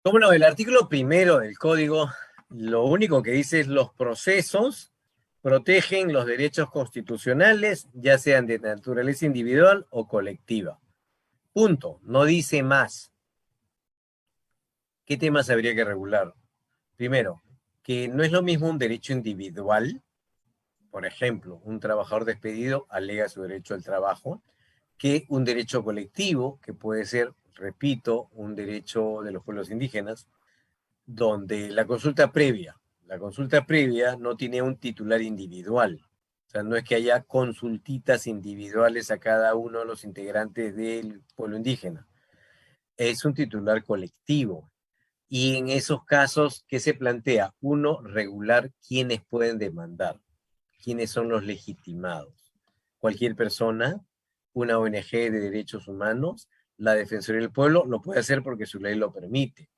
Bueno, el artículo 1 del Código lo único que dice es los procesos protegen los derechos constitucionales, ya sean de naturaleza individual o colectiva. Punto. No dice más. ¿Qué temas habría que regular? Primero, que no es lo mismo un derecho individual, por ejemplo, un trabajador despedido alega su derecho al trabajo, que un derecho colectivo, que puede ser, repito, un derecho de los pueblos indígenas, donde la consulta previa no tiene un titular individual. O sea, no es que haya consultitas individuales a cada uno de los integrantes del pueblo indígena. Es un titular colectivo. Y en esos casos, ¿qué se plantea? Uno, regular quiénes pueden demandar, quiénes son los legitimados. Cualquier persona, una ONG de derechos humanos, la Defensoría del Pueblo, lo puede hacer porque su ley lo permite.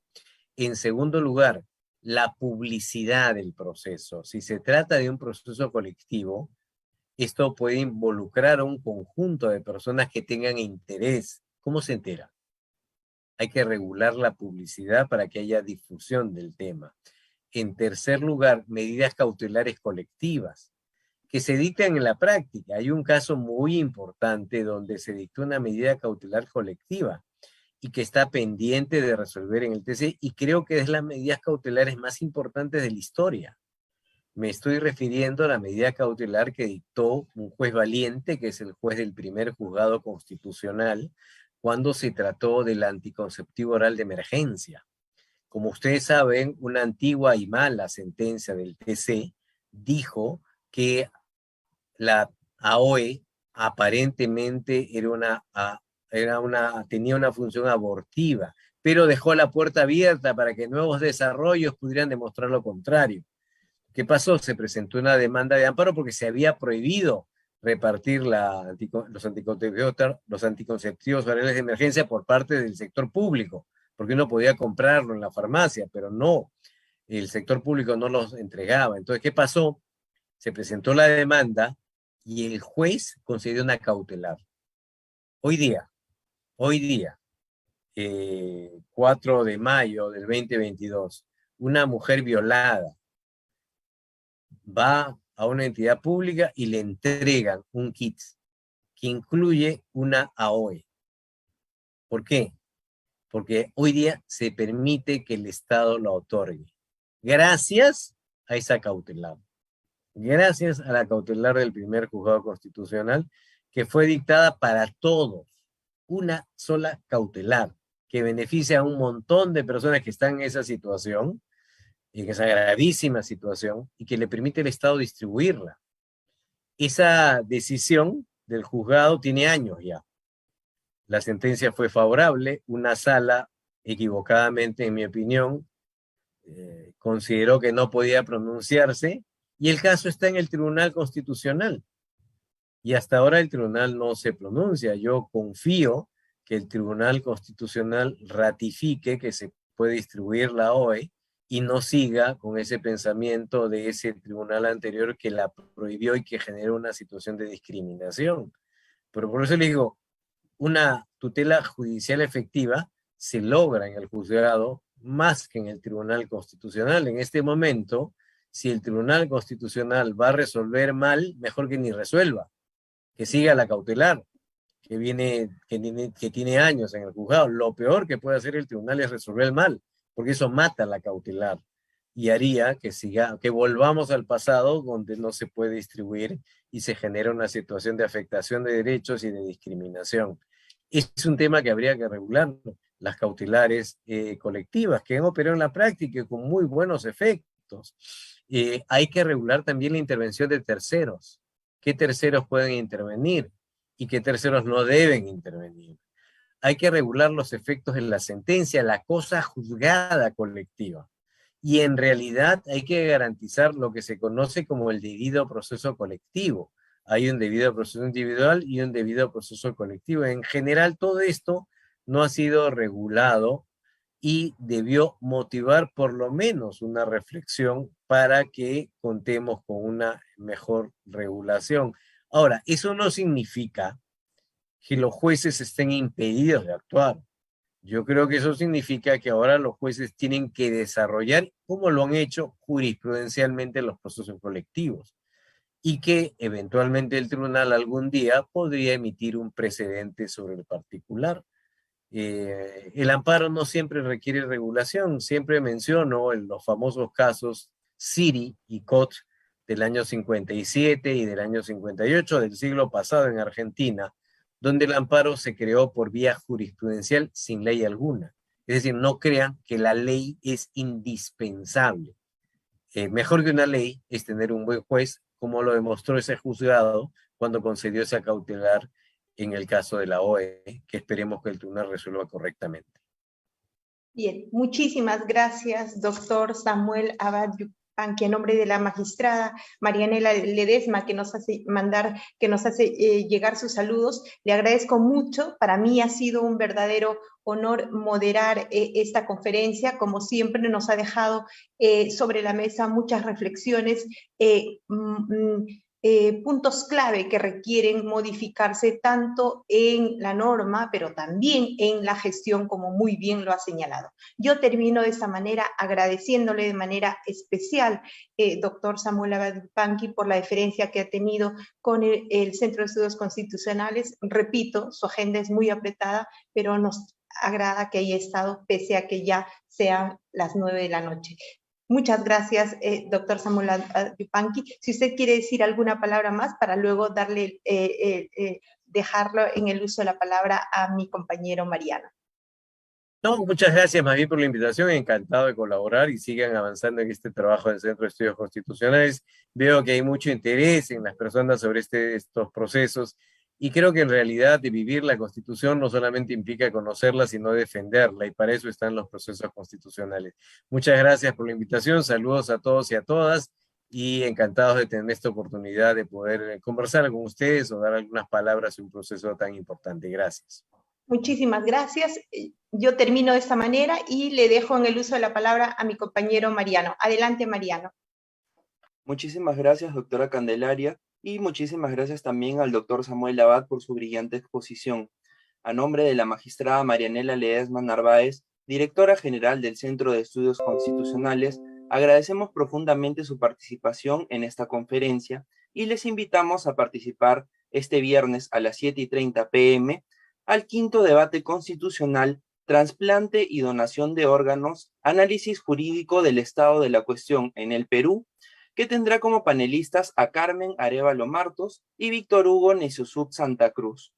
En segundo lugar, la publicidad del proceso. Si se trata de un proceso colectivo, esto puede involucrar a un conjunto de personas que tengan interés. ¿Cómo se entera? Hay que regular la publicidad para que haya difusión del tema. En tercer lugar, medidas cautelares colectivas que se dictan en la práctica. Hay un caso muy importante donde se dictó una medida cautelar colectiva y que está pendiente de resolver en el TC, y creo que es las medidas cautelares más importantes de la historia. Me estoy refiriendo a la medida cautelar que dictó un juez valiente, que es el juez del primer juzgado constitucional, cuando se trató del anticonceptivo oral de emergencia. como ustedes saben, una antigua y mala sentencia del TC dijo que la AOE aparentemente tenía una función abortiva, pero dejó la puerta abierta para que nuevos desarrollos pudieran demostrar lo contrario. ¿Qué pasó? Se presentó una demanda de amparo porque se había prohibido repartir los anticonceptivos orales de emergencia por parte del sector público, porque uno podía comprarlo en la farmacia, pero no, el sector público no los entregaba. Entonces, ¿qué pasó? Se presentó la demanda y el juez concedió una cautelar. Hoy día, 4 de mayo del 2022, una mujer violada va a una entidad pública y le entregan un kit que incluye una AOE. ¿Por qué? Porque hoy día se permite que el Estado lo otorgue. Gracias a esa cautelar. Gracias a la cautelar del primer juzgado constitucional, que fue dictada para todos. Una sola cautelar que beneficia a un montón de personas que están en esa situación, en esa gravísima situación, y que le permite al Estado distribuirla. Esa decisión del juzgado tiene años ya. La sentencia fue favorable, una sala, equivocadamente en mi opinión, consideró que no podía pronunciarse, y el caso está en el Tribunal Constitucional. Y hasta ahora el tribunal no se pronuncia. Yo confío que el Tribunal Constitucional ratifique que se puede distribuir la OE y no siga con ese pensamiento de ese tribunal anterior que la prohibió y que generó una situación de discriminación. Pero por eso le digo, una tutela judicial efectiva se logra en el juzgado más que en el Tribunal Constitucional. En este momento, si el Tribunal Constitucional va a resolver mal, mejor que ni resuelva, que siga la cautelar, que tiene años en el juzgado. Lo peor que puede hacer el tribunal es resolver mal, porque eso mata la cautelar y haría que volvamos al pasado donde no se puede distribuir y se genera una situación de afectación de derechos y de discriminación. Es un tema que habría que regular, las cautelares colectivas, que han operado en la práctica y con muy buenos efectos. Hay que regular también la intervención de terceros. ¿Qué terceros pueden intervenir y qué terceros no deben intervenir? Hay que regular los efectos de la sentencia, la cosa juzgada colectiva. Y en realidad hay que garantizar lo que se conoce como el debido proceso colectivo. Hay un debido proceso individual y un debido proceso colectivo. En general, todo esto no ha sido regulado y debió motivar por lo menos una reflexión para que contemos con una mejor regulación. Ahora, eso no significa que los jueces estén impedidos de actuar. Yo creo que eso significa que ahora los jueces tienen que desarrollar, como lo han hecho jurisprudencialmente, los procesos colectivos, y que eventualmente el tribunal algún día podría emitir un precedente sobre el particular. El amparo no siempre requiere regulación. Siempre menciono en los famosos casos Siri y Cot del año 57 y del año 58 del siglo pasado en Argentina, donde el amparo se creó por vía jurisprudencial sin ley alguna. Es decir, no crean que la ley es indispensable. Mejor que una ley es tener un buen juez, como lo demostró ese juzgado cuando concedió esa cautelar en el caso de la OE, que esperemos que el tribunal resuelva correctamente. Bien, muchísimas gracias, doctor Samuel Abad Yupanqui, en nombre de la magistrada Marianela Ledesma, que nos hace llegar sus saludos. Le agradezco mucho. Para mí ha sido un verdadero honor moderar esta conferencia. Como siempre, nos ha dejado sobre la mesa muchas reflexiones, puntos clave que requieren modificarse tanto en la norma, pero también en la gestión, como muy bien lo ha señalado. Yo termino de esta manera agradeciéndole de manera especial, doctor Samuel Abad Yupanqui, por la deferencia que ha tenido con el Centro de Estudios Constitucionales. Repito, su agenda es muy apretada, pero nos agrada que haya estado, pese a que ya sean las 9 de la noche. Muchas gracias, doctor Samuel Yupanqui. Si usted quiere decir alguna palabra más para luego darle, dejarlo en el uso de la palabra a mi compañero Mariano. No, muchas gracias más bien por la invitación, encantado de colaborar y sigan avanzando en este trabajo del Centro de Estudios Constitucionales. Veo que hay mucho interés en las personas sobre estos procesos y creo que en realidad de vivir la Constitución no solamente implica conocerla, sino defenderla y para eso están los procesos constitucionales. Muchas gracias por la invitación, saludos a todos y a todas y encantados de tener esta oportunidad de poder conversar con ustedes o dar algunas palabras en un proceso tan importante. Gracias. Muchísimas gracias. Yo termino de esta manera y le dejo en el uso de la palabra a mi compañero Mariano. Adelante, Mariano. Muchísimas gracias, doctora Candelaria, y muchísimas gracias también al doctor Samuel Abad por su brillante exposición. A nombre de la magistrada Marianela Ledesma Narváez, directora general del Centro de Estudios Constitucionales, agradecemos profundamente su participación en esta conferencia y les invitamos a participar este viernes a las 7:30 p.m. al quinto debate constitucional Trasplante y donación de órganos, análisis jurídico del estado de la cuestión en el Perú, que tendrá como panelistas a Carmen Arévalo Martos y Víctor Hugo Neciosub Santa Cruz.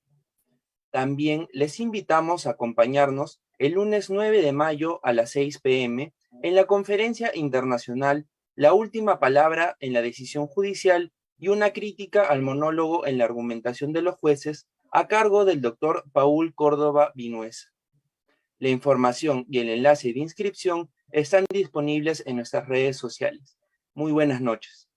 También les invitamos a acompañarnos el lunes 9 de mayo a las 6 p.m. en la conferencia internacional La última palabra en la decisión judicial y una crítica al monólogo en la argumentación de los jueces a cargo del doctor Paul Córdoba Vinuesa. La información y el enlace de inscripción están disponibles en nuestras redes sociales. Muy buenas noches.